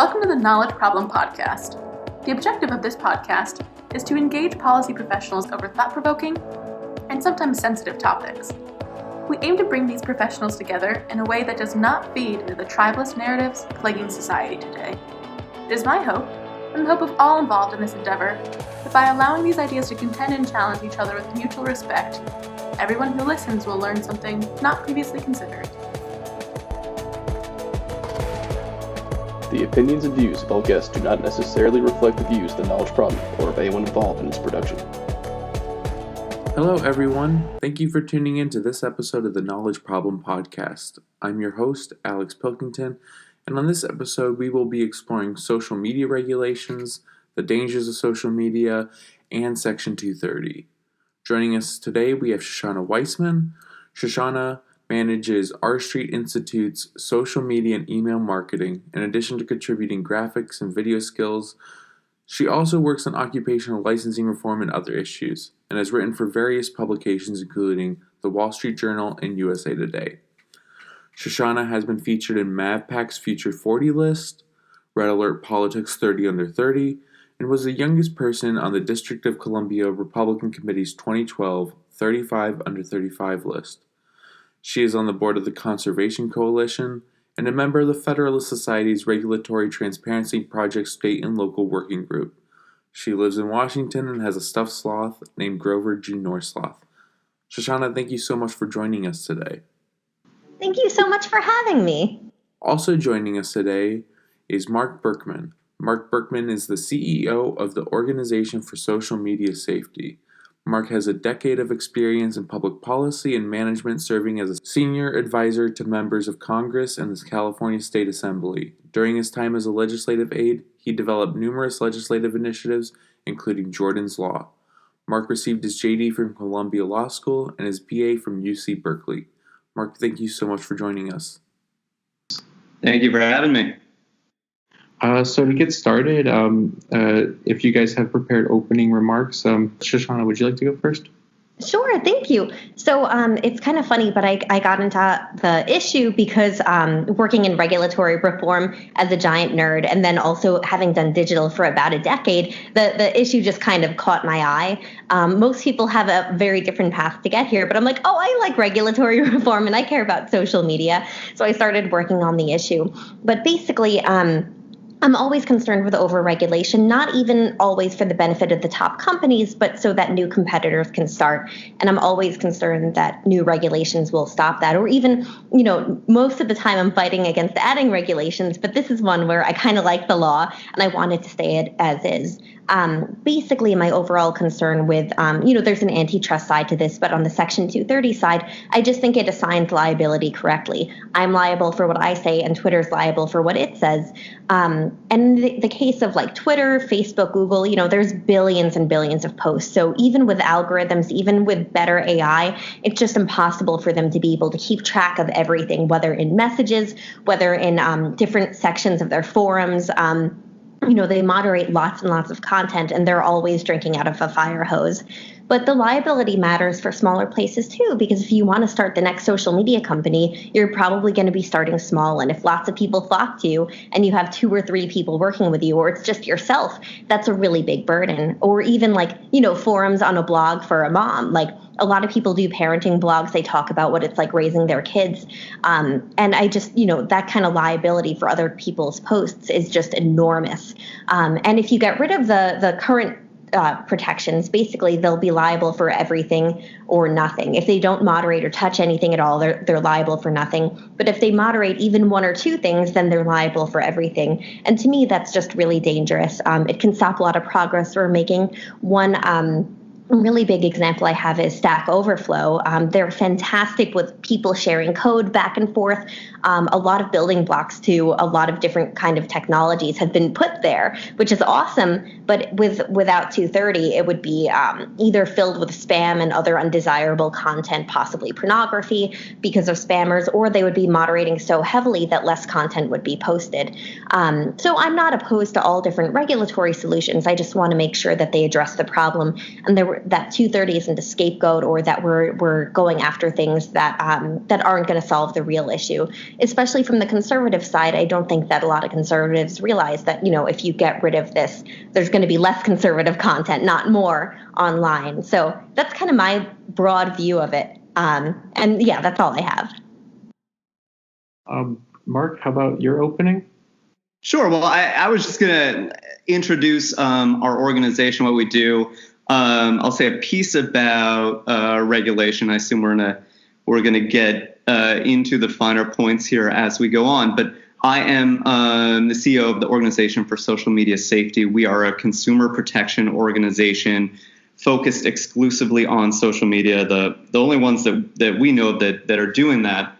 Welcome to the Knowledge Problem Podcast. The objective of this podcast is to engage policy professionals over thought-provoking and sometimes sensitive topics. We aim to bring these professionals together in a way that does not feed into the tribalist narratives plaguing society today. It is my hope, and the hope of all involved in this endeavor, that by allowing these ideas to contend and challenge each other with mutual respect, everyone who listens will learn something not previously considered. The opinions and views of all guests do not necessarily reflect the views of the Knowledge Problem or of anyone involved in its production. Hello, everyone. Thank you for tuning in to this episode of the Knowledge Problem Podcast. I'm your host, Alex Pilkington, and on this episode, we will be exploring social media regulations, the dangers of social media, and Section 230. Joining us today, we have Shoshana Weissman. Shoshana manages R Street Institute's social media and email marketing. In addition to contributing graphics and video skills, she also works on occupational licensing reform and other issues, and has written for various publications including The Wall Street Journal and USA Today. Shoshana has been featured in MavPac's Future 40 list, Red Alert Politics 30 Under 30, and was the youngest person on the District of Columbia Republican Committee's 2012 35 Under 35 list. She is on the board of the Conservation Coalition and a member of the Federalist Society's Regulatory Transparency Project State and Local Working Group. She lives in Washington and has a stuffed sloth named Grover G. Northsloth. Shoshana, thank you so much for joining us today. Thank you so much for having me. Also joining us today is Marc Berkman. Marc Berkman is the CEO of the Organization for Social Media Safety. Marc has a decade of experience in public policy and management, serving as a senior advisor to members of Congress and the California State Assembly. During his time as a legislative aide, he developed numerous legislative initiatives, including Jordan's Law. Marc received his JD from Columbia Law School and his BA from UC Berkeley. Marc, thank you so much for joining us. Thank you for having me. So to get started, if you guys have prepared opening remarks, Shoshana, would you like to go first? Sure, thank you. So it's kind of funny, but I got into the issue because working in regulatory reform as a giant nerd, and then also having done digital for about a decade, the issue just kind of caught my eye. Most people have a very different path to get here, but I'm like, oh, I like regulatory reform and I care about social media. So I started working on the issue. But basically, I'm always concerned with overregulation, not even always for the benefit of the top companies, but so that new competitors can start. And I'm always concerned that new regulations will stop that. Or even, most of the time I'm fighting against adding regulations, but this is one where I kind of like the law and I want it to stay as is. Basically, my overall concern with, there's an antitrust side to this, but on the Section 230 side, I just think it assigns liability correctly. I'm liable for what I say, and Twitter's liable for what it says. And in the case of like Twitter, Facebook, Google, there's billions and billions of posts. So even with algorithms, even with better AI, it's just impossible for them to be able to keep track of everything, whether in messages, whether in different sections of their forums. They moderate lots and lots of content, and they're always drinking out of a fire hose. But the liability matters for smaller places too, because if you want to start the next social media company, you're probably going to be starting small. And if lots of people flock to you and you have 2 or 3 people working with you, or it's just yourself, that's a really big burden. Or even forums on a blog for a mom. Like a lot of people do parenting blogs. They talk about what it's like raising their kids. And I just, that kind of liability for other people's posts is just enormous. And if you get rid of the current protections, basically they'll be liable for everything or nothing. If they don't moderate or touch anything at all, they're liable for nothing. But if they moderate even 1 or 2 things, then they're liable for everything. And to me, that's just really dangerous. It can stop a lot of progress we're making. One really big example I have is Stack Overflow. They're fantastic with people sharing code back and forth. A lot of building blocks to a lot of different kind of technologies have been put there, which is awesome. But without 230, it would be either filled with spam and other undesirable content, possibly pornography because of spammers, or they would be moderating so heavily that less content would be posted. So I'm not opposed to all different regulatory solutions. I just want to make sure that they address the problem. And that 230 isn't a scapegoat, or that we're going after things that aren't going to solve the real issue. Especially from the conservative side, I don't think that a lot of conservatives realize that, if you get rid of this, there's going to be less conservative content, not more, online. So that's kind of my broad view of it. And yeah, that's all I have. Mark, how about your opening? Sure. Well, I was just going to introduce our organization, what we do. I'll say a piece about regulation. I assume we're gonna get into the finer points here as we go on. But I am the CEO of the Organization for Social Media Safety. We are a consumer protection organization focused exclusively on social media. The only ones that we know that are doing that.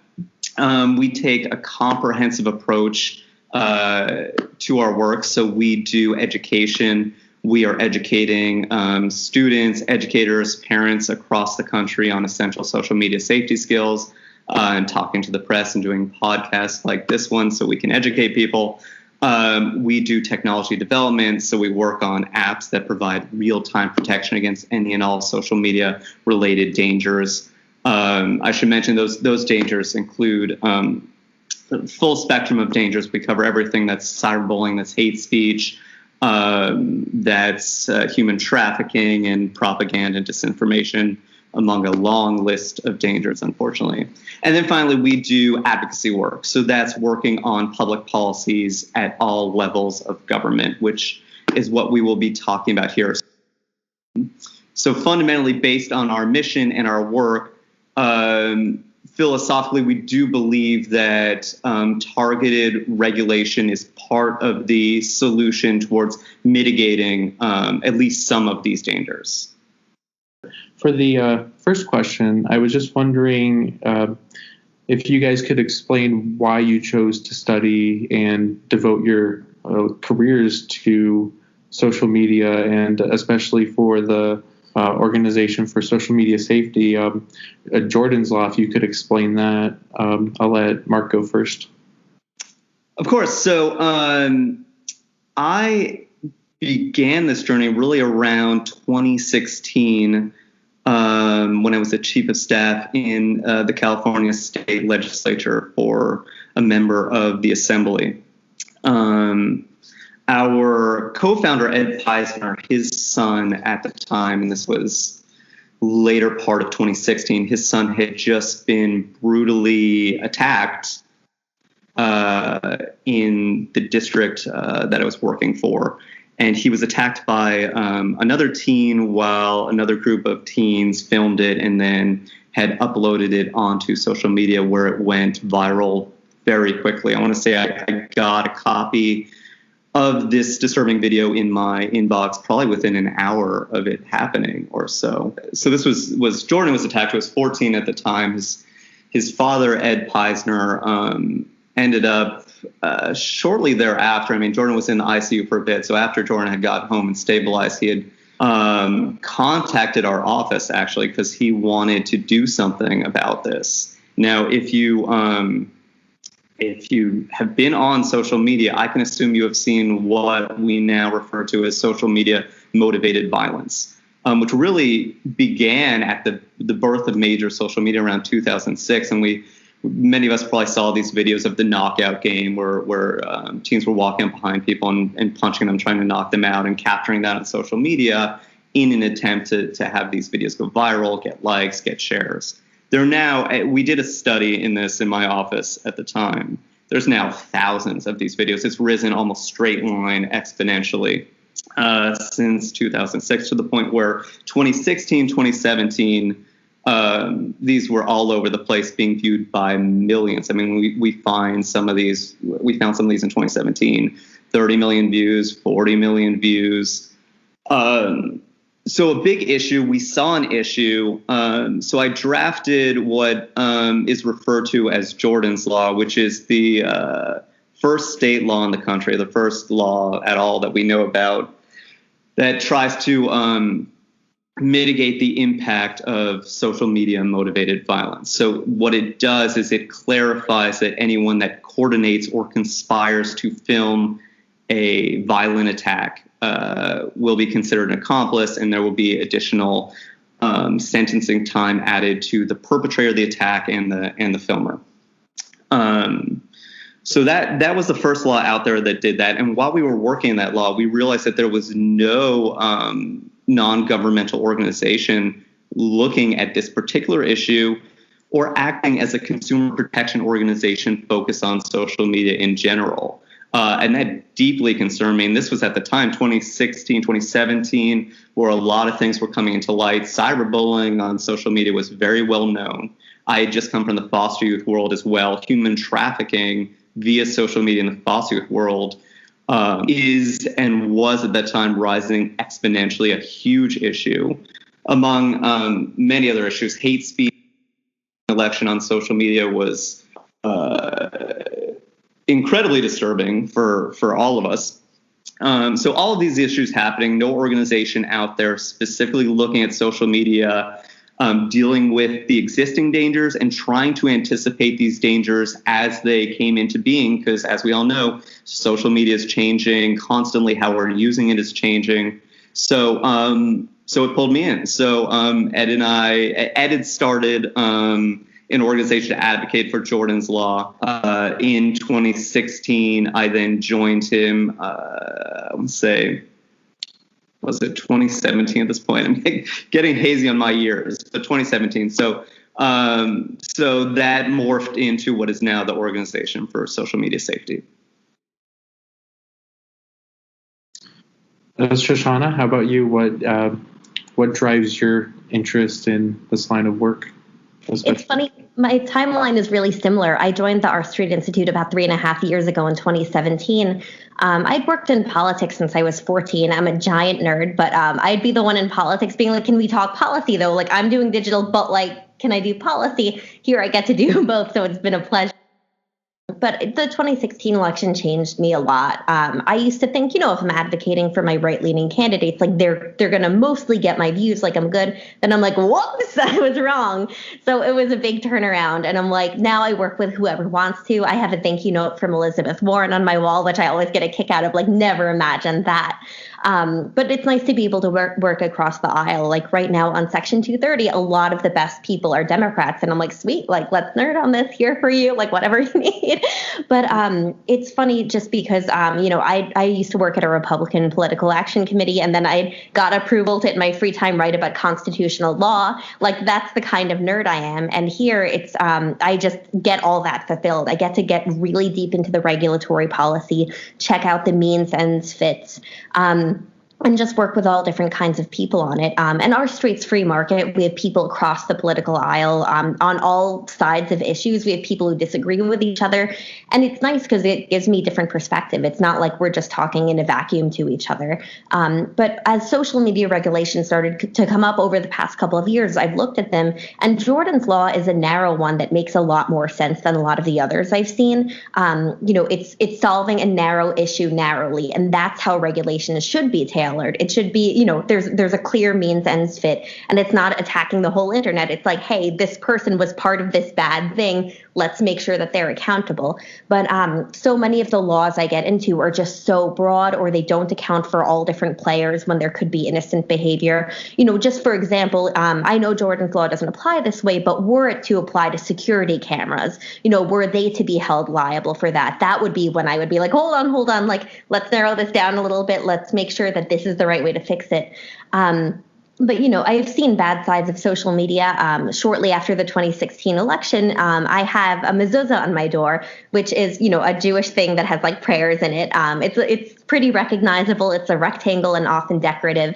We take a comprehensive approach to our work. So we do education. We are educating students, educators, parents across the country on essential social media safety skills, and talking to the press and doing podcasts like this one so we can educate people. We do technology development. So we work on apps that provide real-time protection against any and all social media related dangers. I should mention those dangers include full spectrum of dangers. We cover everything that's cyberbullying, that's hate speech, that's human trafficking and propaganda and disinformation, among a long list of dangers, unfortunately. And then finally, we do advocacy work. So that's working on public policies at all levels of government, which is what we will be talking about here. So fundamentally, based on our mission and our work, philosophically, we do believe that targeted regulation is part of the solution towards mitigating at least some of these dangers. For the first question, I was just wondering if you guys could explain why you chose to study and devote your careers to social media, and especially for the Organization for Social Media Safety. Jordan's Law, if you could explain that. I'll let Mark go first. Of course. So I began this journey really around 2016 when I was the chief of staff in the California state legislature for a member of the assembly. Our co-founder, Ed Peisner, his son at the time, and this was later part of 2016, his son had just been brutally attacked in the district that I was working for. And he was attacked by another teen while another group of teens filmed it and then had uploaded it onto social media, where it went viral very quickly. I want to say I got a copy of this disturbing video in my inbox probably within an hour of it happening or so. So this was Jordan was attacked. He was 14 at the time. His father, Ed Peisner, ended up shortly thereafter. I mean, Jordan was in the ICU for a bit. So after Jordan had got home and stabilized, he had contacted our office, actually, because he wanted to do something about this. Now, if you have been on social media, I can assume you have seen what we now refer to as social media motivated violence, which really began at the birth of major social media around 2006. And many of us probably saw these videos of the knockout game where teens were walking up behind people and punching them, trying to knock them out, and capturing that on social media in an attempt to have these videos go viral, get likes, get shares. We did a study in my office at the time. There's now thousands of these videos. It's risen almost straight line exponentially since 2006, to the point where 2016, 2017, these were all over the place, being viewed by millions. I mean, we found some of these in 2017, 30 million views, 40 million views. So a big issue, we saw an issue. So I drafted what is referred to as Jordan's Law, which is the first state law in the country, the first law at all that we know about, that tries to mitigate the impact of social media motivated violence. So what it does is it clarifies that anyone that coordinates or conspires to film a violent attack will be considered an accomplice, and there will be additional sentencing time added to the perpetrator of the attack and the filmer. So that was the first law out there that did that. And while we were working on that law, we realized that there was no non-governmental organization looking at this particular issue or acting as a consumer protection organization focused on social media in general. And that deeply concerned me. And this was at the time, 2016, 2017, where a lot of things were coming into light. Cyberbullying on social media was very well known. I had just come from the foster youth world as well. Human trafficking via social media in the foster youth world is and was at that time rising exponentially, a huge issue. Among many other issues, hate speech election on social media was incredibly disturbing for all of us. So all of these issues happening, no organization out there specifically looking at social media, dealing with the existing dangers and trying to anticipate these dangers as they came into being, because as we all know, social media is changing constantly. How we're using it is changing. So it pulled me in. So Ed had started an organization to advocate for Jordan's Law. In 2016, I then joined him, was it 2017 at this point? I'm getting hazy on my years, but 2017. So that morphed into what is now the Organization for Social Media Safety. Shoshana, how about you? What drives your interest in this line of work? It's funny. My timeline is really similar. I joined the R Street Institute about 3.5 years ago in 2017. I'd worked in politics since I was 14. I'm a giant nerd, but I'd be the one in politics being like, can we talk policy though? Like, I'm doing digital, but like, can I do policy? Here I get to do both. So it's been a pleasure. But the 2016 election changed me a lot. I used to think, if I'm advocating for my right-leaning candidates, like they're going to mostly get my views, like I'm good. Then I'm like, whoops, I was wrong. So it was a big turnaround. And I'm like, now I work with whoever wants to. I have a thank you note from Elizabeth Warren on my wall, which I always get a kick out of, like never imagined that. But it's nice to be able to work across the aisle. Like right now on Section 230, a lot of the best people are Democrats. And I'm like, sweet, like let's nerd on this here for you, like whatever you need. But it's funny just because, I used to work at a Republican political action committee, and then I got approval to, in my free time, write about constitutional law. Like that's the kind of nerd I am. And here it's I just get all that fulfilled. I get to get really deep into the regulatory policy, check out the means, ends, fits. And just work with all different kinds of people on it. And our street's free market. We have people across the political aisle on all sides of issues. We have people who disagree with each other. And it's nice because it gives me different perspective. It's not like we're just talking in a vacuum to each other. But as social media regulations started to come up over the past couple of years, I've looked at them. And Jordan's Law is a narrow one that makes a lot more sense than a lot of the others I've seen. It's solving a narrow issue narrowly. And that's how regulations should be tailored. It should be, there's a clear means ends fit, and it's not attacking the whole internet. It's like, hey, this person was part of this bad thing. Let's make sure that they're accountable. But so many of the laws I get into are just so broad, or they don't account for all different players when there could be innocent behavior. Just for example, I know Jordan's Law doesn't apply this way, but were it to apply to security cameras, were they to be held liable for that, that would be when I would be like, hold on, like, let's narrow this down a little bit. Let's make sure that this is the right way to fix it. But, I've seen bad sides of social media. Shortly after the 2016 election, I have a mezuzah on my door, which is, a Jewish thing that has like prayers in it. It's pretty recognizable. It's a rectangle and often decorative.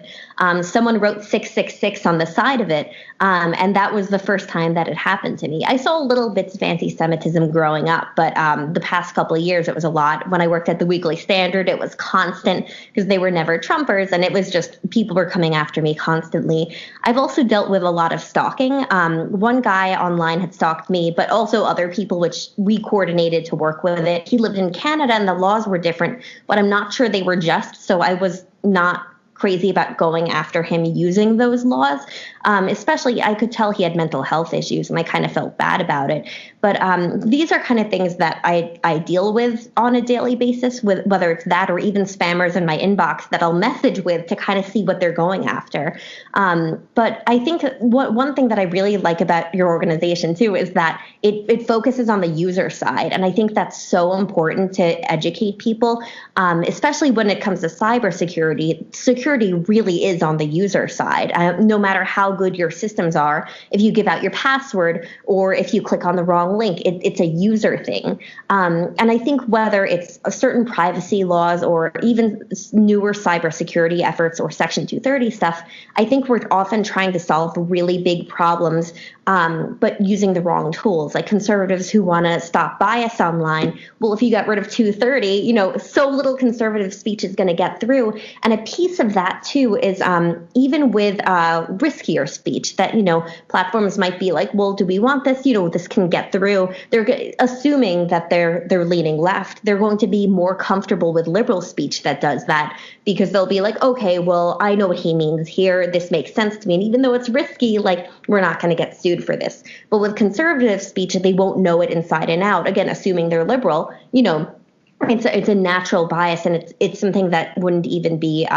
Someone wrote 666 on the side of it. And that was the first time that it happened to me. I saw little bits of anti-Semitism growing up, but the past couple of years, it was a lot. When I worked at the Weekly Standard, it was constant because they were never Trumpers, and it was just people were coming after me constantly. I've also dealt with a lot of stalking. One guy online had stalked me, but also other people, which we coordinated to work with it. He lived in Canada, and the laws were different, but I'm not sure they were just, so I was not crazy about going after him using those laws. Especially, I could tell he had mental health issues, and I kind of felt bad about it. But these are kind of things that I deal with on a daily basis, with whether it's that or even spammers in my inbox that I'll message with to kind of see what they're going after. But I think one thing that I really like about your organization too is that it focuses on the user side, and I think that's so important to educate people, especially when it comes to cybersecurity. Security really is on the user side. No matter how good your systems are, if you give out your password or if you click on the wrong link, it's a user thing. And I think whether it's certain privacy laws or even newer cybersecurity efforts or Section 230 stuff, I think we're often trying to solve really big problems, but using the wrong tools. Like conservatives who want to stop bias online. Well, if you got rid of 230, so little conservative speech is going to get through. And a piece of that too is even with riskier speech that, platforms might be like, well, do we want this? This can get through. They're assuming that they're leaning left. They're going to be more comfortable with liberal speech that does that, because they'll be like, okay, well, I know what he means here. This makes sense to me. And even though it's risky, like, we're not going to get sued for this. But with conservative speech, they won't know it inside and out. Again, assuming they're liberal, it's a natural bias, and it's something that wouldn't even be,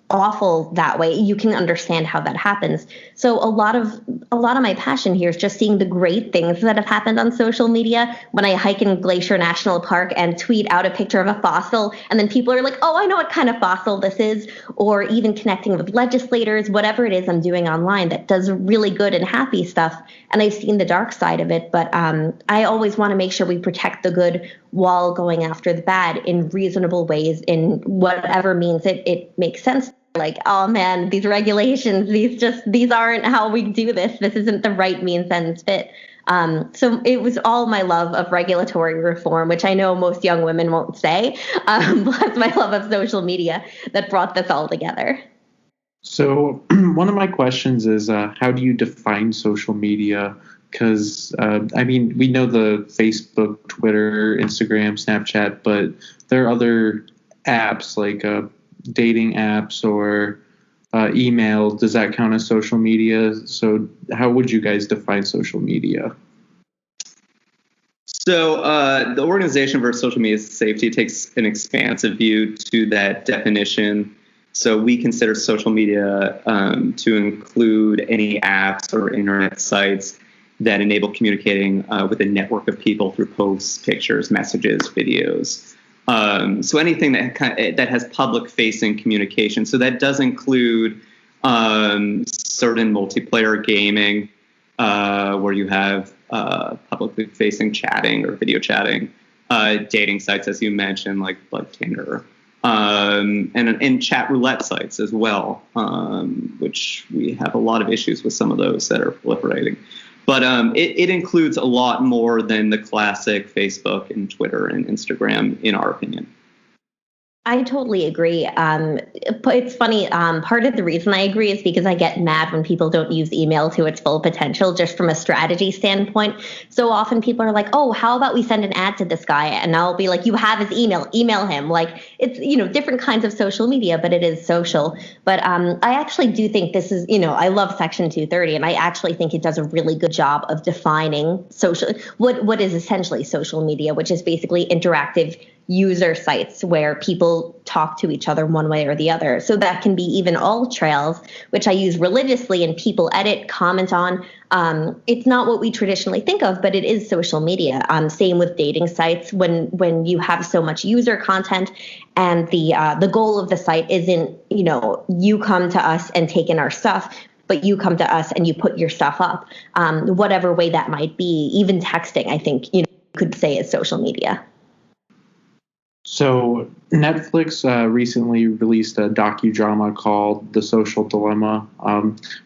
awful that way. You can understand how that happens. So a lot of my passion here is just seeing the great things that have happened on social media. When I hike in Glacier National Park and tweet out a picture of a fossil, and then people are like, oh, I know what kind of fossil this is, or even connecting with legislators, whatever it is I'm doing online that does really good and happy stuff. And I've seen the dark side of it, but I always want to make sure we protect the good while going after the bad in reasonable ways, in whatever means it makes sense. Like, oh man, these regulations, these aren't how we do this. This isn't the right means ends fit. So it was all my love of regulatory reform, which I know most young women won't say, plus my love of social media that brought this all together. So one of my questions is, how do you define social media? Because, we know the Facebook, Twitter, Instagram, Snapchat, but there are other apps like dating apps or email. Does that count as social media? So how would you guys define social media? So the Organization for Social Media Safety takes an expansive view to that definition. So we consider social media to include any apps or internet sites that enable communicating with a network of people through posts, pictures, messages, videos. So anything that has public-facing communication. So that does include certain multiplayer gaming, where you have publicly facing chatting or video chatting, dating sites, as you mentioned, like Tinder, and chat roulette sites as well, which we have a lot of issues with some of those that are proliferating. But it includes a lot more than the classic Facebook and Twitter and Instagram, in our opinion. I totally agree. It's funny. Part of the reason I agree is because I get mad when people don't use email to its full potential, just from a strategy standpoint. So often people are like, oh, how about we send an ad to this guy? And I'll be like, you have his email him. Like, it's, different kinds of social media, but it is social. But I actually do think this is, I love Section 230, and I actually think it does a really good job of defining what is essentially social media, which is basically interactive user sites where people talk to each other one way or the other. So that can be even all trails, which I use religiously and people edit, comment on. It's not what we traditionally think of, but it is social media. Same with dating sites. When you have so much user content and the goal of the site isn't, you come to us and take in our stuff, but you come to us and you put your stuff up, whatever way that might be. Even texting, I think, you could say is social media. So Netflix recently released a docudrama called The Social Dilemma.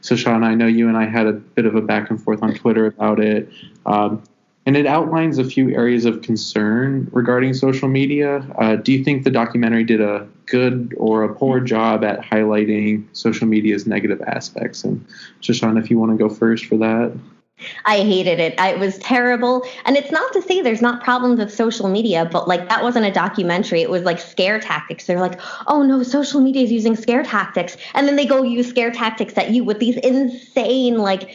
Shoshana, I know you and I had a bit of a back and forth on Twitter about it. And it outlines a few areas of concern regarding social media. Do you think the documentary did a good or a poor job at highlighting social media's negative aspects? And Shoshana, if you want to go first for that. I hated it. It was terrible. And it's not to say there's not problems with social media, but like that wasn't a documentary. It was like scare tactics. They're like, oh no, social media is using scare tactics. And then they go use scare tactics at you with these insane, like,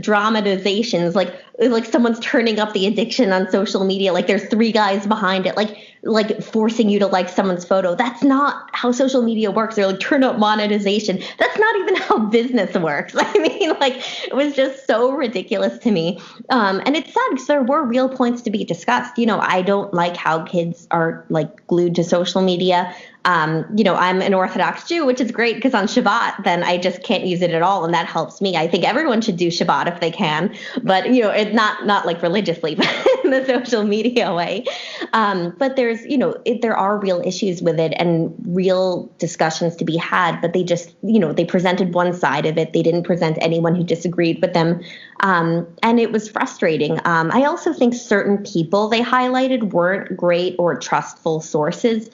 dramatizations, like someone's turning up the addiction on social media. Like there's 3 guys behind it, like forcing you to like someone's photo. That's not how social media works. They're like, turn up monetization. That's not even how business works. I mean, like, it was just so ridiculous to me. And it's sad because there were real points to be discussed. I don't like how kids are like glued to social media. I'm an Orthodox Jew, which is great because on Shabbat, then I just can't use it at all. And that helps me. I think everyone should do Shabbat if they can, but it's not like religiously, but in the social media way. But there's, there are real issues with it and real discussions to be had, but they just, they presented one side of it. They didn't present anyone who disagreed with them. And it was frustrating. I also think certain people they highlighted weren't great or trustful sources.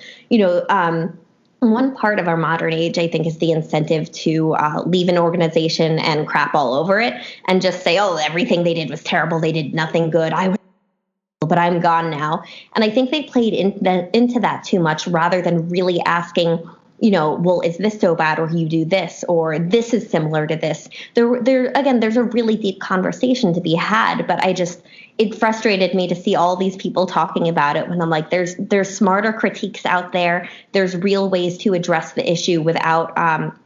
One part of our modern age, I think, is the incentive to leave an organization and crap all over it and just say, oh, everything they did was terrible. They did nothing good. But I'm gone now. And I think they played into that too much rather than really asking, well, is this so bad, or you do this, or this is similar to this. There's a really deep conversation to be had, but it frustrated me to see all these people talking about it when I'm like, there's smarter critiques out there. There's real ways to address the issue without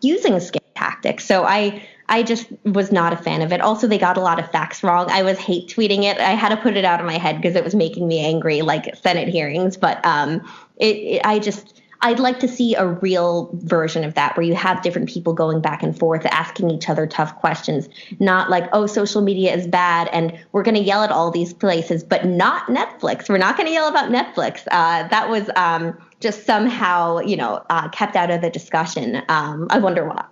using scare tactics. So I just was not a fan of it. Also, they got a lot of facts wrong. I was hate tweeting it. I had to put it out of my head because it was making me angry, like Senate hearings. But I'd like to see a real version of that where you have different people going back and forth, asking each other tough questions, not like, oh, social media is bad and we're going to yell at all these places, but not Netflix. We're not going to yell about Netflix. That was just somehow, kept out of the discussion. I wonder why.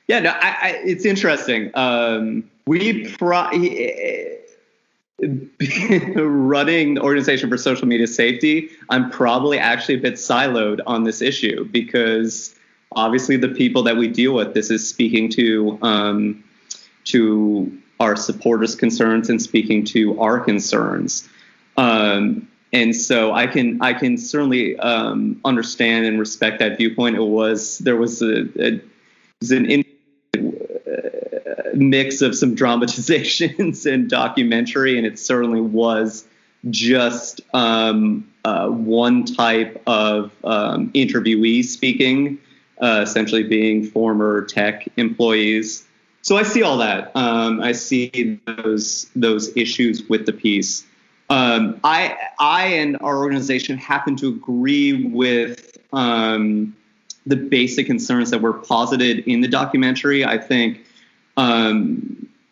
Yeah, no, it's interesting. Running the Organization for Social Media Safety, I'm probably actually a bit siloed on this issue because obviously the people that we deal with, this is speaking to our supporters' concerns and speaking to our concerns. And so I can certainly understand and respect that viewpoint. There was an mix of some dramatizations and documentary, and it certainly was just one type of interviewee speaking, essentially being former tech employees. So I see all that. I see those issues with the piece. I and our organization happen to agree with the basic concerns that were posited in the documentary. I think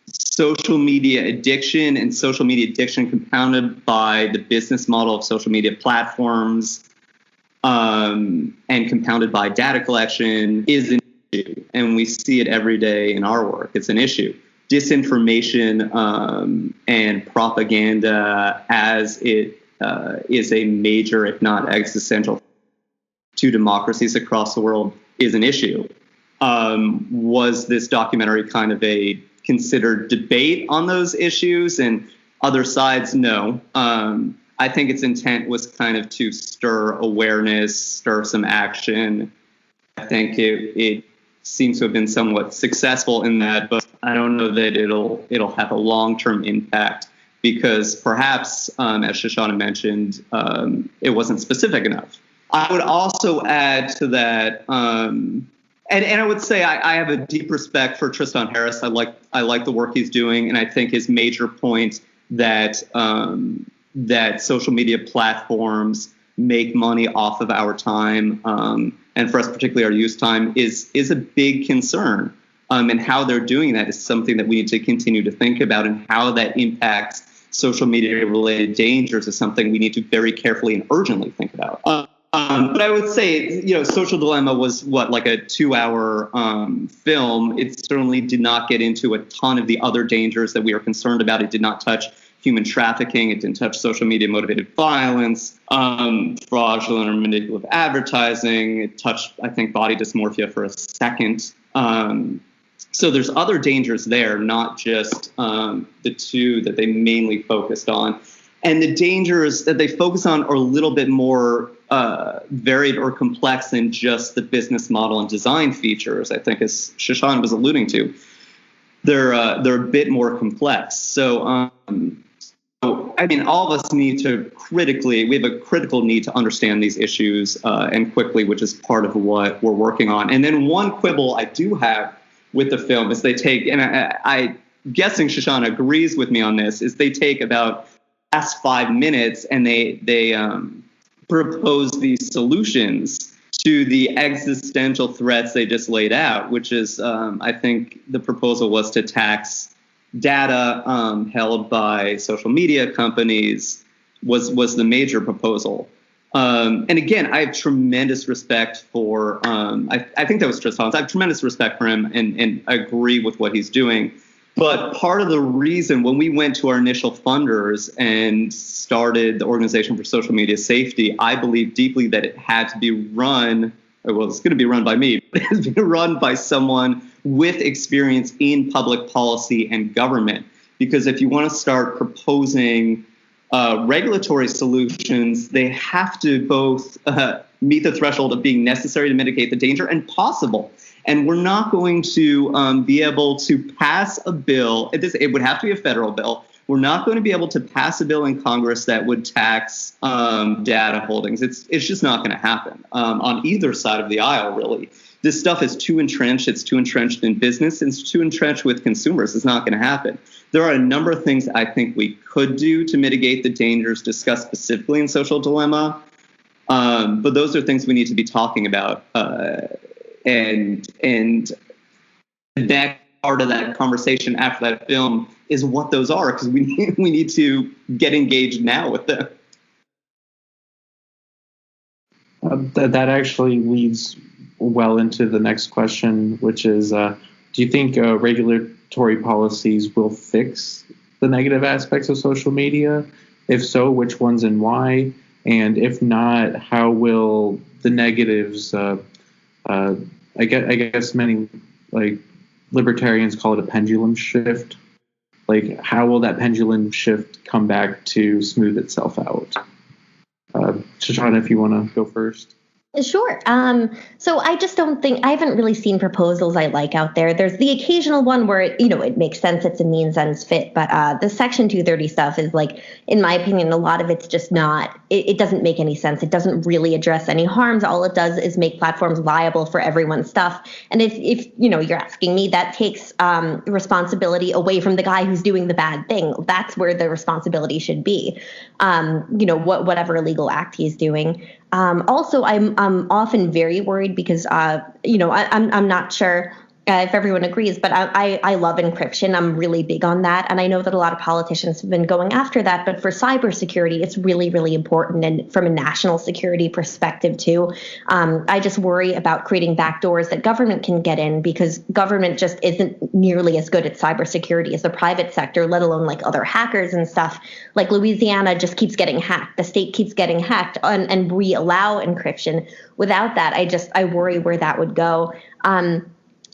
social media addiction and social media addiction compounded by the business model of social media platforms and compounded by data collection is an issue. And we see it every day in our work. It's an issue. Disinformation and propaganda as it is a major, if not existential, to democracies across the world is an issue. Was this documentary kind of a considered debate on those issues? And other sides, no. I think its intent was kind of to stir awareness, stir some action. I think it seems to have been somewhat successful in that, but I don't know that it'll have a long-term impact because perhaps, as Shoshana mentioned, it wasn't specific enough. I would also add to that, and I would say I have a deep respect for Tristan Harris. I like the work he's doing, and I think his major point that social media platforms make money off of our time, and for us particularly our use time, is a big concern. And how they're doing that is something that we need to continue to think about, and how that impacts social media related dangers is something we need to very carefully and urgently think about. But I would say, Social Dilemma was like a 2-hour film. It certainly did not get into a ton of the other dangers that we are concerned about. It did not touch human trafficking. It didn't touch social media motivated violence, fraudulent or manipulative advertising. It touched, I think, body dysmorphia for a second. So there's other dangers there, not just the two that they mainly focused on. And the dangers that they focus on are a little bit more varied or complex than just the business model and design features, I think, as Shoshana was alluding to. They're a bit more complex. So, I mean, all of us need to we have a critical need to understand these issues and quickly, which is part of what we're working on. And then one quibble I do have with the film is they take, and I'm guessing Shoshana agrees with me on this, is they take about the last 5 minutes and they propose these solutions to the existential threats they just laid out, which is, I think the proposal was to tax data held by social media companies was the major proposal. And again, I have tremendous respect for, I think that was Tristan. I have tremendous respect for him and I agree with what he's doing. But part of the reason when we went to our initial funders and started the Organization for Social Media Safety, I believe deeply that it had to be run, well, it's going to be run by me, but it has to be run by someone with experience in public policy and government. Because if you want to start proposing regulatory solutions, they have to both meet the threshold of being necessary to mitigate the danger and possible. And we're not going to be able to pass a bill. It would have to be a federal bill. We're not going to be able to pass a bill in Congress that would tax data holdings. It's just not going to happen on either side of the aisle, really. This stuff is too entrenched. It's too entrenched in business. And it's too entrenched with consumers. It's not going to happen. There are a number of things I think we could do to mitigate the dangers discussed specifically in Social Dilemma. But those are things we need to be talking about. And that part of that conversation after that film is what those are, because we need to get engaged now with them. That actually leads well into the next question, which is, do you think regulatory policies will fix the negative aspects of social media? If so, which ones and why? And if not, how will the negatives I guess many libertarians call it a pendulum shift. How will that pendulum shift come back to smooth itself out? Shoshana, if you want to go first. Sure. So I just don't think, I haven't really seen proposals I like out there. There's the occasional one where, it makes sense. It's a means ends fit. But the Section 230 stuff is in my opinion, a lot of it's just not, it doesn't make any sense. It doesn't really address any harms. All it does is make platforms liable for everyone's stuff. And if you're asking me, that takes responsibility away from the guy who's doing the bad thing. That's where the responsibility should be. Whatever illegal act he's doing. Also, I'm often very worried because, I'm not sure if everyone agrees, but I love encryption. I'm really big on that. And I know that a lot of politicians have been going after that. But for cybersecurity, it's really, really important. And from a national security perspective, too, I just worry about creating backdoors that government can get in, because government just isn't nearly as good at cybersecurity as the private sector, let alone other hackers and stuff. Louisiana just keeps getting hacked. The state keeps getting hacked, and we allow encryption. Without that, I worry where that would go.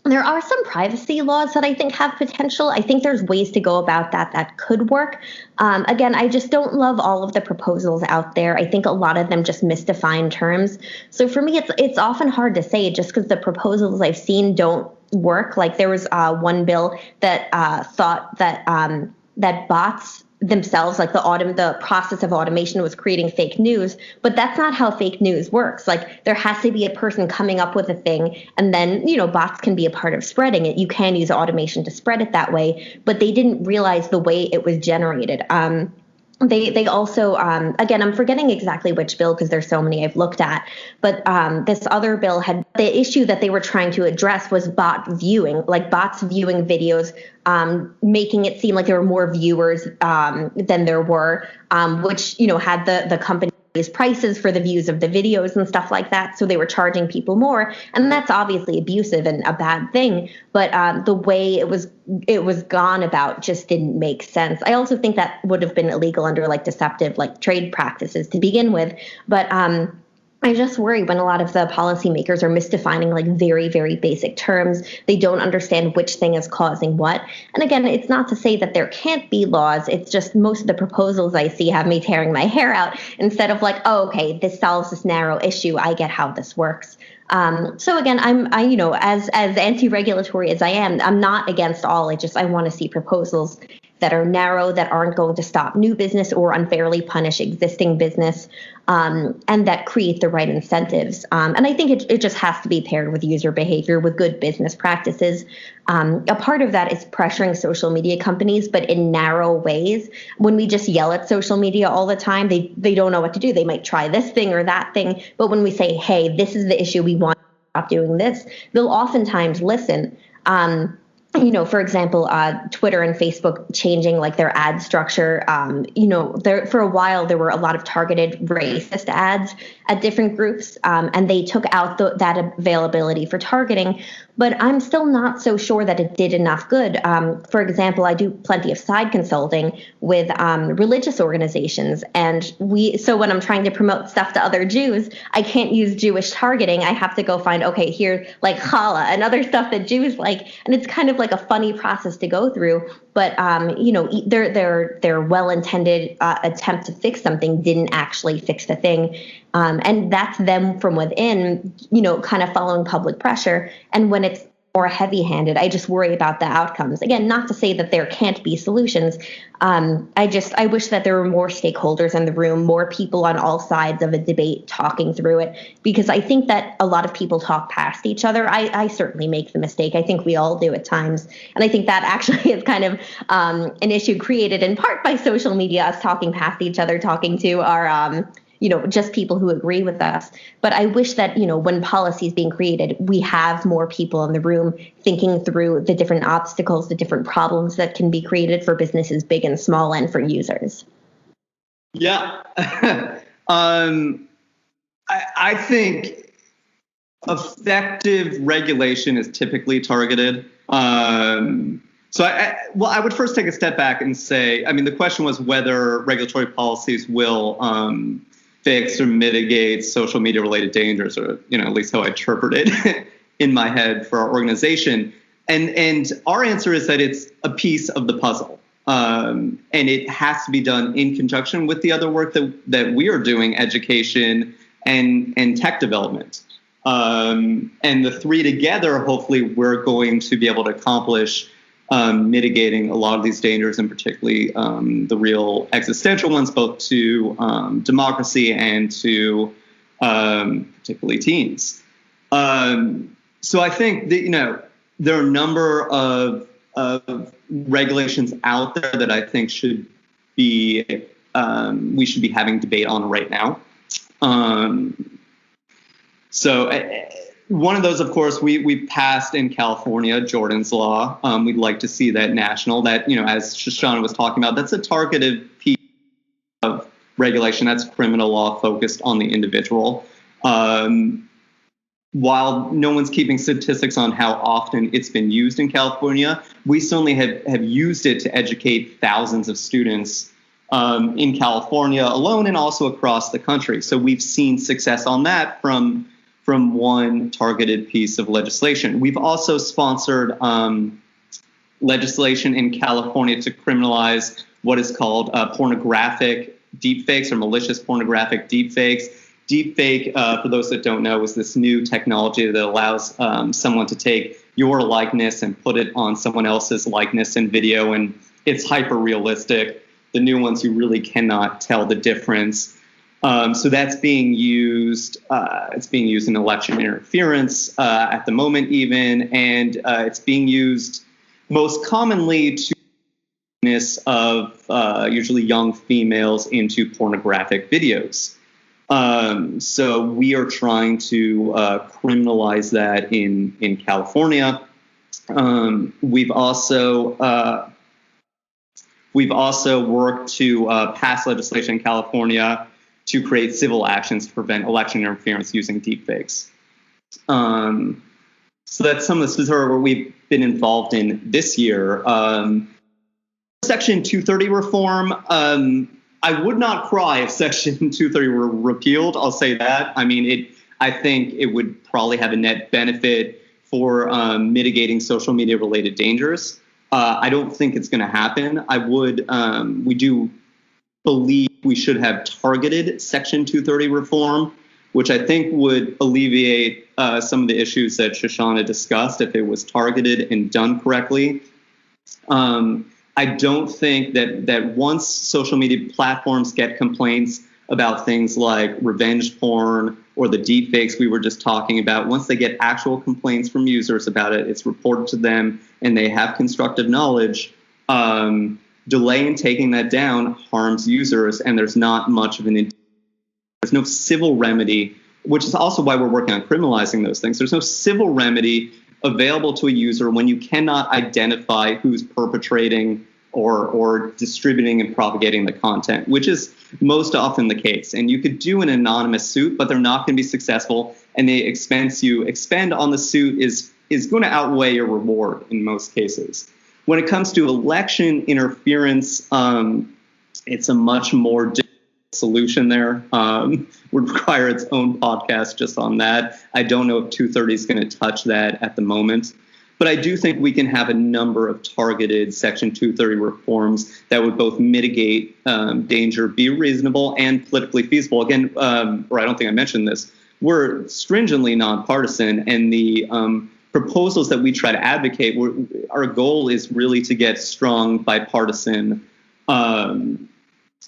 There are some privacy laws that I think have potential. I think there's ways to go about that could work. Again, I just don't love all of the proposals out there. I think a lot of them just misdefine terms. So for me, it's often hard to say just because the proposals I've seen don't work. There was one bill that thought that bots themselves, the process of automation was creating fake news, but that's not how fake news works. There has to be a person coming up with a thing, and then, bots can be a part of spreading it. You can use automation to spread it that way, but they didn't realize the way it was generated. They also, again, I'm forgetting exactly which bill because there's so many I've looked at, but this other bill had the issue that they were trying to address was bot viewing, bots viewing videos, making it seem like there were more viewers than there were, which, had the company prices for the views of the videos and stuff like that. So they were charging people more. And that's obviously abusive and a bad thing. But the way it was gone about just didn't make sense. I also think that would have been illegal under deceptive trade practices to begin with. But I just worry when a lot of the policymakers are misdefining like very, very basic terms. They don't understand which thing is causing what. And again, it's not to say that there can't be laws. It's just most of the proposals I see have me tearing my hair out instead of like, oh, okay, this solves this narrow issue. I get how this works. So again, as anti-regulatory as I am, I'm not against all. I want to see proposals that are narrow, that aren't going to stop new business or unfairly punish existing business, and that create the right incentives. And I think it just has to be paired with user behavior, with good business practices. A part of that is pressuring social media companies, but in narrow ways. When we just yell at social media all the time, they don't know what to do. They might try this thing or that thing. But when we say, hey, this is the issue, we want to stop doing this, they'll oftentimes listen. For example, Twitter and Facebook changing like their ad structure. There for a while there were a lot of targeted racist ads at different groups, and they took out that availability for targeting. But I'm still not so sure that it did enough good. For example, I do plenty of side consulting with religious organizations, and so when I'm trying to promote stuff to other Jews, I can't use Jewish targeting. I have to go find, okay, here like challah and other stuff that Jews like, and it's kind of like a funny process to go through. But their well-intended attempt to fix something didn't actually fix the thing. And that's them from within, kind of following public pressure. And when it's more heavy-handed, I just worry about the outcomes. Again, not to say that there can't be solutions. I wish that there were more stakeholders in the room, more people on all sides of a debate talking through it, because I think that a lot of people talk past each other. I certainly make the mistake. I think we all do at times. And I think that actually is kind of an issue created in part by social media, us talking past each other, talking to our just people who agree with us. But I wish that, when policy is being created, we have more people in the room thinking through the different obstacles, the different problems that can be created for businesses big and small and for users. Yeah. I think effective regulation is typically targeted. So I would first take a step back and say, the question was whether regulatory policies will fix or mitigate social media related dangers, or at least how I interpret it in my head for our organization. And our answer is that it's a piece of the puzzle, and it has to be done in conjunction with the other work that we are doing, education and tech development. And the three together, hopefully, we're going to be able to accomplish mitigating a lot of these dangers, and particularly the real existential ones, both to democracy and to particularly teens. So I think that, there are a number of regulations out there that I think should be we should be having debate on right now. One of those, of course, we passed in California, Jordan's Law. We'd like to see that national. That, as Shoshana was talking about, that's a targeted piece of regulation. That's criminal law focused on the individual. While no one's keeping statistics on how often it's been used in California, we certainly have used it to educate thousands of students in California alone and also across the country. So we've seen success on that from one targeted piece of legislation. We've also sponsored legislation in California to criminalize what is called pornographic deepfakes or malicious pornographic deepfakes. Deepfake, for those that don't know, is this new technology that allows someone to take your likeness and put it on someone else's likeness and video, and it's hyper realistic. The new ones, you really cannot tell the difference. So that's being used. It's being used in election interference at the moment, even, and it's being used most commonly to of usually young females into pornographic videos. So we are trying to criminalize that in California. We've also worked to pass legislation in California to create civil actions to prevent election interference using deepfakes. So that's some of the specifics where we've been involved in this year. Section 230 reform, I would not cry if Section 230 were repealed. I'll say that. I mean, I think it would probably have a net benefit for mitigating social media related dangers. I don't think it's going to happen. We do believe we should have targeted Section 230 reform, which I think would alleviate some of the issues that Shoshana discussed if it was targeted and done correctly. I don't think that once social media platforms get complaints about things like revenge porn or the deepfakes we were just talking about, once they get actual complaints from users about it, it's reported to them and they have constructive knowledge, delay in taking that down harms users, and there's not much of there's no civil remedy, which is also why we're working on criminalizing those things. There's no civil remedy available to a user when you cannot identify who's perpetrating or distributing and propagating the content, which is most often the case. And you could do an anonymous suit, but they're not going to be successful, and the expense you expend on the suit is going to outweigh your reward in most cases. When it comes to election interference, it's a much more difficult solution there. Would require its own podcast just on that. I don't know if 230 is going to touch that at the moment. But I do think we can have a number of targeted Section 230 reforms that would both mitigate danger, be reasonable, and politically feasible. Again, or I don't think I mentioned this, we're stringently nonpartisan, and the proposals that we try to advocate, our goal is really to get strong bipartisan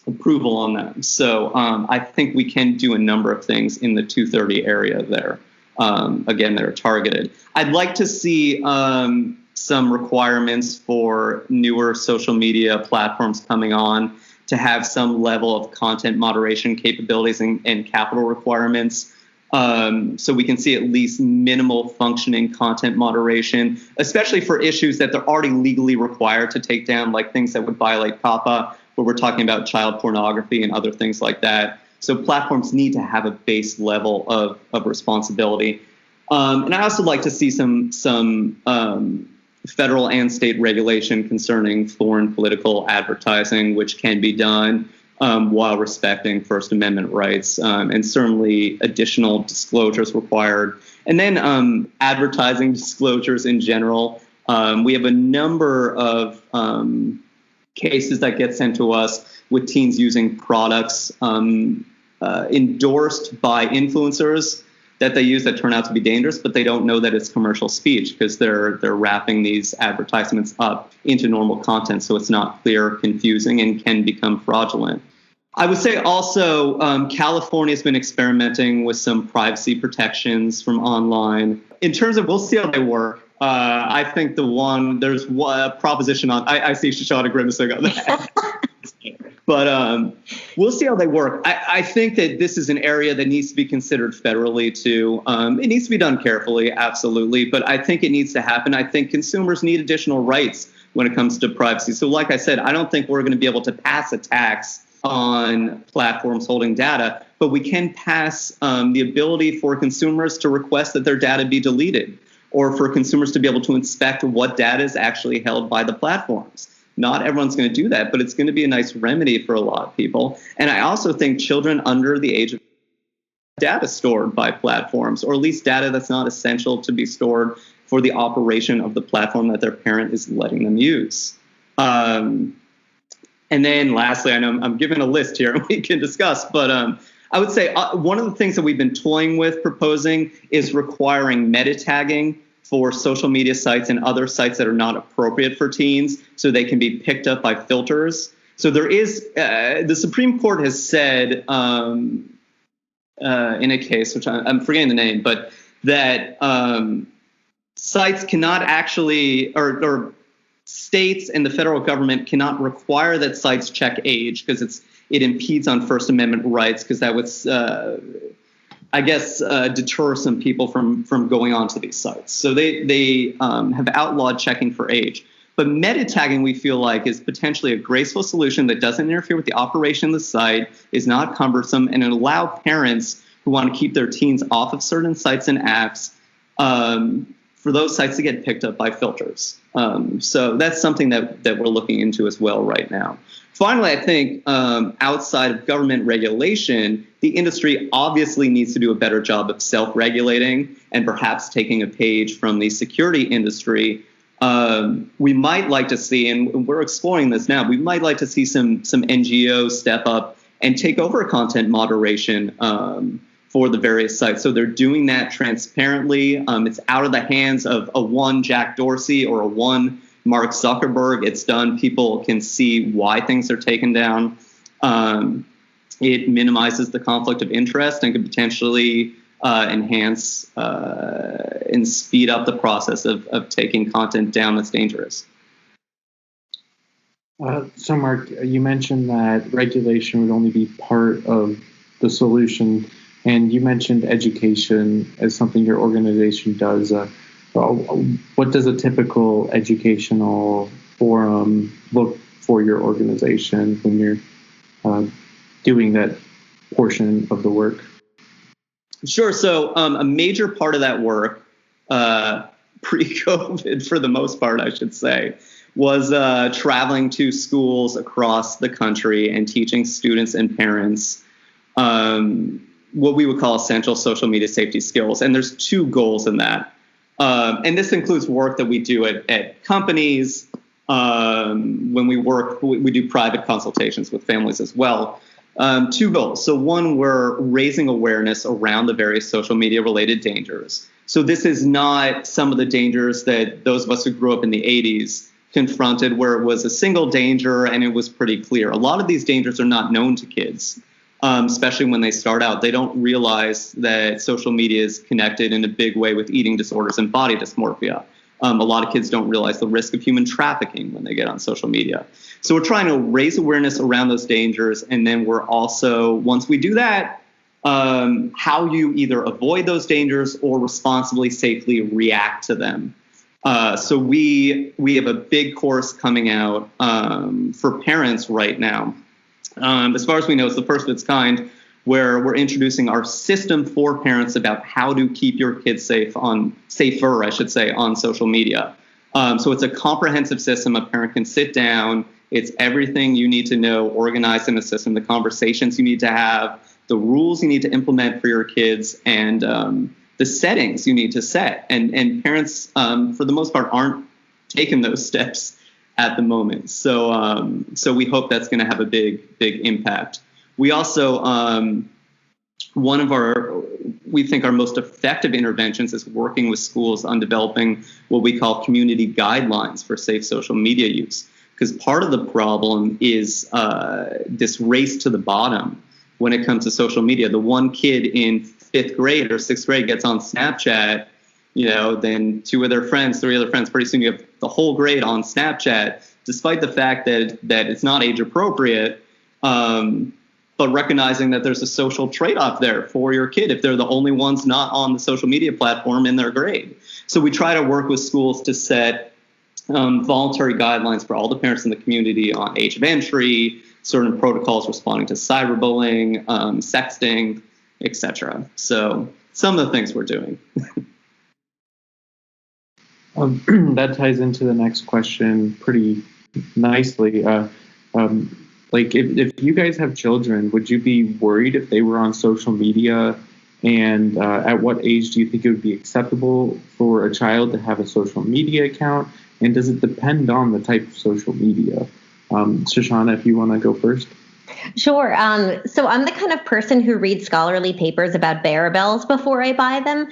approval on them. So I think we can do a number of things in the 230 area there. Again, that are targeted. I'd like to see some requirements for newer social media platforms coming on to have some level of content moderation capabilities and capital requirements. So we can see at least minimal functioning content moderation, especially for issues that they're already legally required to take down, like things that would violate COPPA, where we're talking about child pornography and other things like that. So platforms need to have a base level of responsibility. And I also like to see some federal and state regulation concerning foreign political advertising, which can be done while respecting First Amendment rights, and certainly additional disclosures required. And then advertising disclosures in general. We have a number of cases that get sent to us with teens using products endorsed by influencers that they use that turn out to be dangerous, but they don't know that it's commercial speech because they're wrapping these advertisements up into normal content, so it's not clear, confusing, and can become fraudulent. I would say also California has been experimenting with some privacy protections from online. In terms of, we'll see how they work. I think there's a proposition on, I see Shoshana grimacing on that. But we'll see how they work. I think that this is an area that needs to be considered federally too. It needs to be done carefully, absolutely, but I think it needs to happen. I think consumers need additional rights when it comes to privacy. So like I said, I don't think we're going to be able to pass a tax on platforms holding data, but we can pass the ability for consumers to request that their data be deleted, or for consumers to be able to inspect what data is actually held by the platforms. Not everyone's going to do that, but it's going to be a nice remedy for a lot of people. And I also think children under the age of data stored by platforms, or at least data that's not essential to be stored for the operation of the platform that their parent is letting them use. And then lastly, I know I'm giving a list here we can discuss, but I would say one of the things that we've been toying with proposing is requiring meta tagging for social media sites and other sites that are not appropriate for teens, so they can be picked up by filters. So there is, the Supreme Court has said in a case, which I'm forgetting the name, but that sites cannot actually, or states and the federal government cannot require that sites check age, because it impedes on First Amendment rights, because that would deter some people from going onto these sites. So they have outlawed checking for age. But meta tagging, we feel like, is potentially a graceful solution that doesn't interfere with the operation of the site, is not cumbersome, and it allow parents who want to keep their teens off of certain sites and apps for those sites to get picked up by filters. So that's something that we're looking into as well right now. Finally, I think outside of government regulation, the industry obviously needs to do a better job of self-regulating and perhaps taking a page from the security industry. We might like to see, and we're exploring this now, we might like to see some NGOs step up and take over content moderation for the various sites. So they're doing that transparently. It's out of the hands of a one Jack Dorsey or a one Mark Zuckerberg. It's done. People can see why things are taken down. It minimizes the conflict of interest and could potentially enhance and speed up the process of taking content down that's dangerous. So, Mark, you mentioned that regulation would only be part of the solution, and you mentioned education as something your organization does. What does a typical educational forum look for your organization when you're doing that portion of the work? Sure. So a major part of that work, pre-COVID for the most part, I should say, was traveling to schools across the country and teaching students and parents what we would call essential social media safety skills. And there's two goals in that. And this includes work that we do at companies. When we do private consultations with families as well. Two goals. So one, we're raising awareness around the various social media related dangers. So this is not some of the dangers that those of us who grew up in the 80s confronted, where it was a single danger and it was pretty clear. A lot of these dangers are not known to kids, especially when they start out. They don't realize that social media is connected in a big way with eating disorders and body dysmorphia. A lot of kids don't realize the risk of human trafficking when they get on social media. So we're trying to raise awareness around those dangers. And then we're also, once we do that, how you either avoid those dangers or responsibly, safely react to them. So we have a big course coming out for parents right now. As far as we know, it's the first of its kind, where we're introducing our system for parents about how to keep your kids safer, on social media. So it's a comprehensive system. A parent can sit down. It's everything you need to know organized in a system, the conversations you need to have, the rules you need to implement for your kids, and the settings you need to set. And parents, for the most part, aren't taking those steps at the moment. So we hope that's going to have a big impact. We also, we think our most effective interventions is working with schools on developing what we call community guidelines for safe social media use. Because part of the problem is this race to the bottom when it comes to social media. The one kid in 5th grade or 6th grade gets on Snapchat, then 2 of their friends, 3 other friends, pretty soon you have the whole grade on Snapchat, despite the fact that it's not age appropriate. But recognizing that there's a social trade-off there for your kid if they're the only ones not on the social media platform in their grade. So we try to work with schools to set voluntary guidelines for all the parents in the community on age of entry, certain protocols responding to cyberbullying, sexting, etc. So some of the things we're doing. That ties into the next question pretty nicely. If you guys have children, would you be worried if they were on social media? And at what age do you think it would be acceptable for a child to have a social media account? And does it depend on the type of social media? Shoshana, if you want to go first. Sure. So I'm the kind of person who reads scholarly papers about bear bells before I buy them.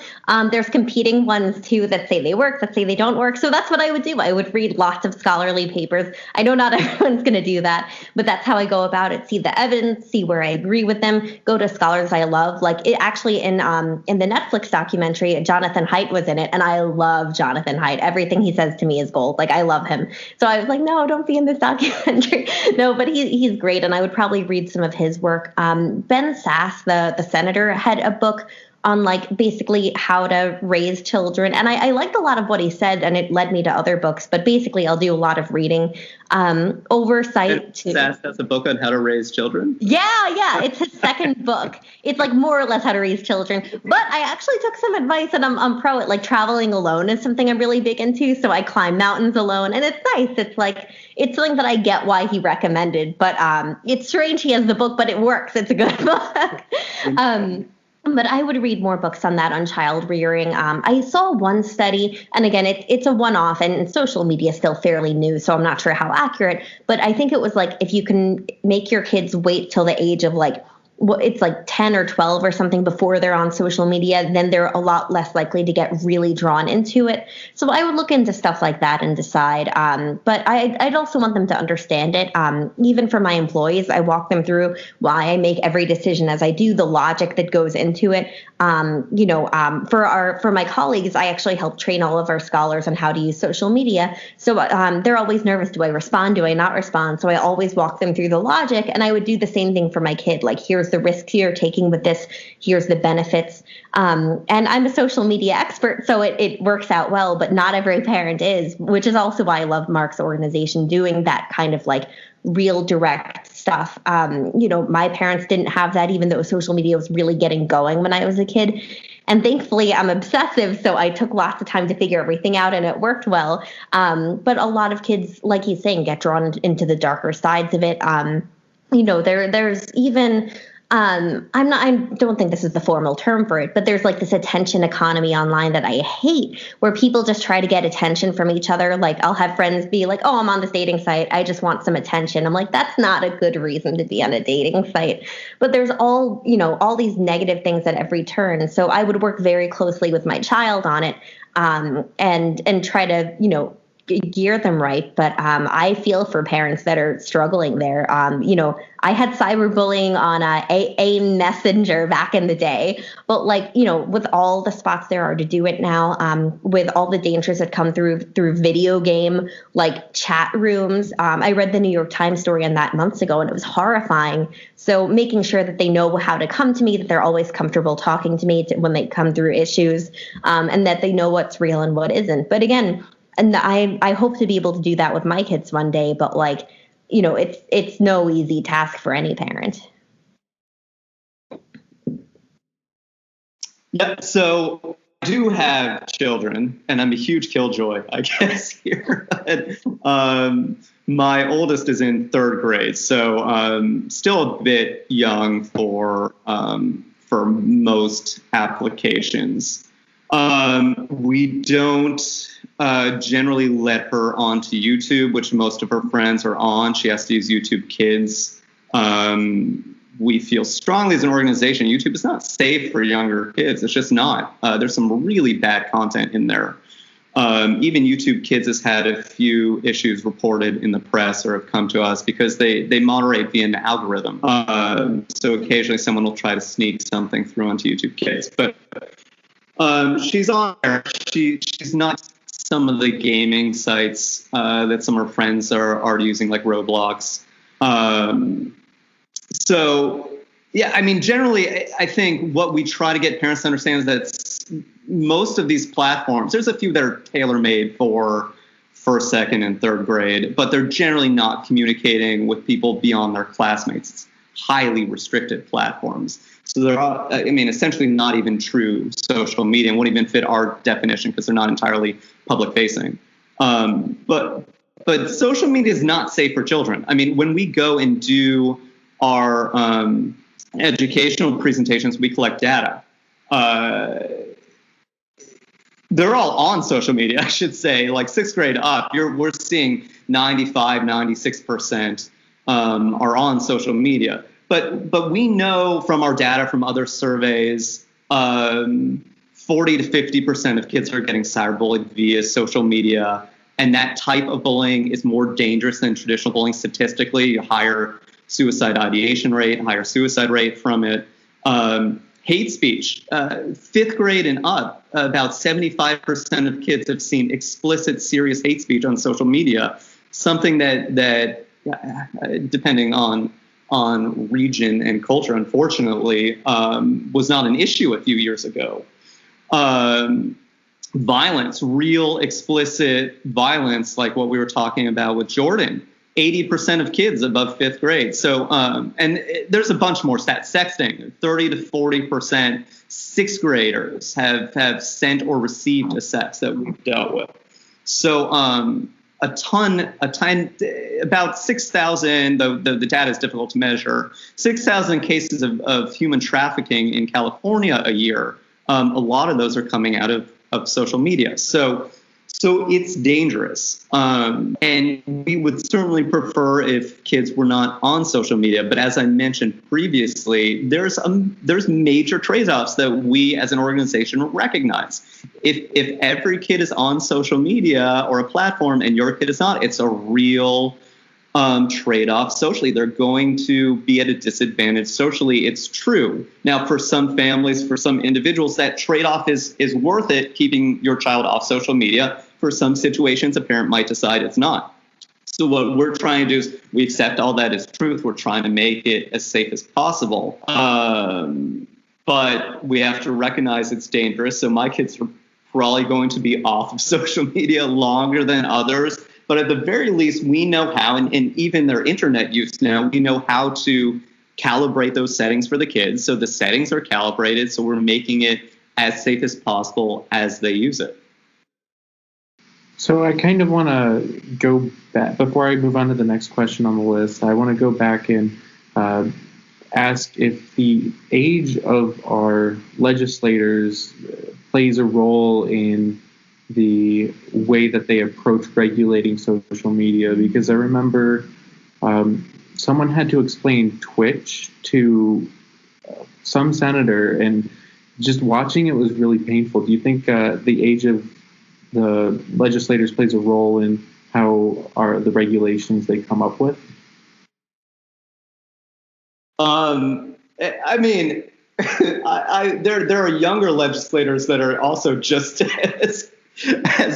There's competing ones, too, that say they work, that say they don't work. So that's what I would do. I would read lots of scholarly papers. I know not everyone's going to do that, but that's how I go about it. See the evidence, see where I agree with them, go to scholars I love. Like it actually in the Netflix documentary, Jonathan Haidt was in it, and I love Jonathan Haidt. Everything he says to me is gold. Like I love him. So I was like, no, don't be in this documentary. No, but he's great, and I would probably read some of his work. Ben Sass, the senator, had a book on like basically how to raise children. And I liked a lot of what he said, and it led me to other books. But basically, I'll do a lot of reading. Oversight. That's a book on how to raise children? Yeah. It's his second book. It's like more or less how to raise children. But I actually took some advice, and I'm pro it. Like traveling alone is something I'm really big into. So I climb mountains alone, and it's nice. It's something that I get why he recommended. But it's strange he has the book, but it works. It's a good book. But I would read more books on that, on child rearing. I saw one study, and again, it's a one-off, and social media is still fairly new, so I'm not sure how accurate. But I think it was like if you can make your kids wait till the age of like, it's like 10 or 12 or something before they're on social media, then they're a lot less likely to get really drawn into it. So I would look into stuff like that and decide. But I'd also want them to understand it. Even for my employees, I walk them through why I make every decision as I do, the logic that goes into it. For my colleagues, I actually help train all of our scholars on how to use social media. So they're always nervous. Do I respond? Do I not respond? So I always walk them through the logic, and I would do the same thing for my kid. Like, here's the risks you're taking with this. Here's the benefits. And I'm a social media expert, so it works out well, but not every parent is, which is also why I love Marc's organization doing that kind of like real direct stuff. My parents didn't have that, even though social media was really getting going when I was a kid. And thankfully, I'm obsessive, so I took lots of time to figure everything out, and it worked well. But a lot of kids, like he's saying, get drawn into the darker sides of it. There's even I don't think this is the formal term for it, but there's like this attention economy online that I hate, where people just try to get attention from each other. Like, I'll have friends be like, oh, I'm on this dating site, I just want some attention. I'm like, that's not a good reason to be on a dating site. But there's all these negative things at every turn. So I would work very closely with my child on it, and try to, gear them right. But I feel for parents that are struggling there. I had cyberbullying on a messenger back in the day, but with all the spots there are to do it now, with all the dangers that come through video game like chat rooms. I read the New York Times story on that months ago, and it was horrifying. So making sure that they know how to come to me, that they're always comfortable talking to me when they come through issues, and that they know what's real and what isn't. But again, and I hope to be able to do that with my kids one day, but it's no easy task for any parent. Yeah, so I do have children, and I'm a huge killjoy, I guess, here. My oldest is in third grade, so still a bit young for most applications. We don't generally let her onto YouTube, which most of her friends are on. She has to use YouTube Kids. We feel strongly as an organization, YouTube is not safe for younger kids. It's just not. There's some really bad content in there. Even YouTube Kids has had a few issues reported in the press or have come to us because they moderate via an algorithm. So occasionally someone will try to sneak something through onto YouTube Kids. But she's on there. She's not some of the gaming sites that some of her friends are using, like Roblox. So, yeah, I mean, generally, I think what we try to get parents to understand is that most of these platforms, there's a few that are tailor-made for first, second, and third grade, but they're generally not communicating with people beyond their classmates. It's highly restricted platforms. So they're, essentially not even true social media and won't even fit our definition because they're not entirely public-facing. But social media is not safe for children. I mean, when we go and do our educational presentations, we collect data. They're all on social media, I should say. Like sixth grade up, we're seeing 95, 96% are on social media. But we know from our data from other surveys, 40 to 50% of kids are getting cyberbullied via social media. And that type of bullying is more dangerous than traditional bullying statistically. Higher suicide ideation rate, higher suicide rate from it. Hate speech, fifth grade and up, about 75% of kids have seen explicit, serious hate speech on social media. Something that depending on on region and culture, unfortunately, was not an issue a few years ago. Violence, real explicit violence, like what we were talking about with Jordan, 80% of kids above 5th grade. So, and there's a bunch more stats. Sexting, 30 to 40%. 6th graders have sent or received a sext that we've dealt with. So, about 6,000, the data is difficult to measure, 6,000 cases of human trafficking in California a year. A lot of those are coming out of social media. So it's dangerous. And we would certainly prefer if kids were not on social media. But as I mentioned previously, there's major trade-offs that we as an organization recognize. If every kid is on social media or a platform and your kid is not, it's a real trade-off socially. They're going to be at a disadvantage socially. It's true. Now, for some families, for some individuals, that trade-off is worth it, keeping your child off social media. For some situations, a parent might decide it's not. So what we're trying to do is we accept all that as truth. We're trying to make it as safe as possible. But we have to recognize it's dangerous. So my kids are probably going to be off of social media longer than others. But at the very least, we know how, and even their internet use now, we know how to calibrate those settings for the kids. So the settings are calibrated, so we're making it as safe as possible as they use it. So I kind of want to go back, before I move on to the next question on the list, I want to go back and ask if the age of our legislators plays a role in the way that they approach regulating social media, because I remember someone had to explain Twitch to some senator, and just watching it was really painful. Do you think the age of the legislators plays a role in how are the regulations they come up with? I mean, there are younger legislators that are also just as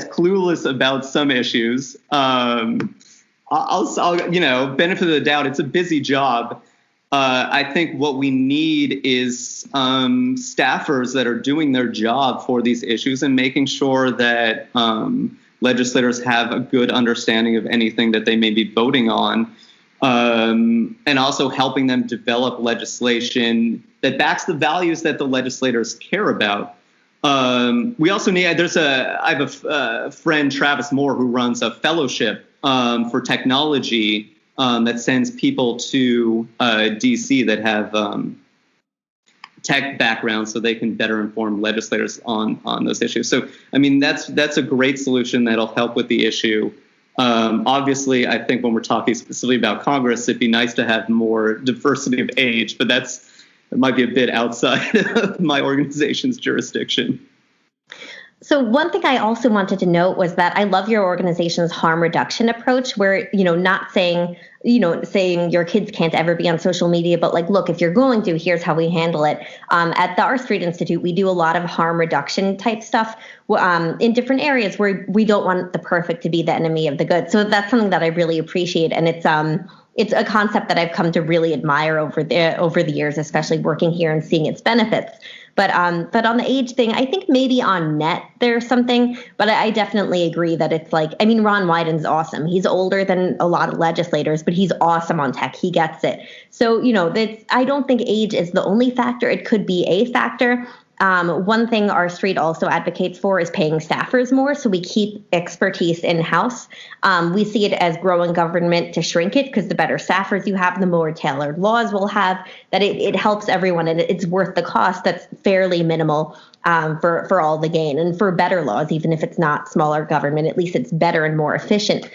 clueless about some issues. I'll benefit of the doubt. It's a busy job. I think what we need is staffers that are doing their job for these issues and making sure that legislators have a good understanding of anything that they may be voting on, and also helping them develop legislation that backs the values that the legislators care about. We also need, I have a friend, Travis Moore, who runs a fellowship for technology that sends people to DC that have tech backgrounds so they can better inform legislators on those issues. So, I mean, that's a great solution that'll help with the issue. Obviously, I think when we're talking specifically about Congress, it'd be nice to have more diversity of age, but it might be a bit outside of my organization's jurisdiction. So one thing I also wanted to note was that I love your organization's harm reduction approach, where, not saying your kids can't ever be on social media, but like, look, if you're going to, here's how we handle it. At the R Street Institute, we do a lot of harm reduction type stuff in different areas where we don't want the perfect to be the enemy of the good. So that's something that I really appreciate. And it's a concept that I've come to really admire over the years, especially working here and seeing its benefits. But on the age thing, I think maybe on net there's something, but I definitely agree that it's like, I mean, Ron Wyden's awesome. He's older than a lot of legislators, but he's awesome on tech. He gets it. So, I don't think age is the only factor. It could be a factor. One thing our street also advocates for is paying staffers more, so we keep expertise in-house. We see it as growing government to shrink it, because the better staffers you have, the more tailored laws we'll have, that it helps everyone, and it's worth the cost that's fairly minimal for all the gain. And for better laws, even if it's not smaller government, at least it's better and more efficient.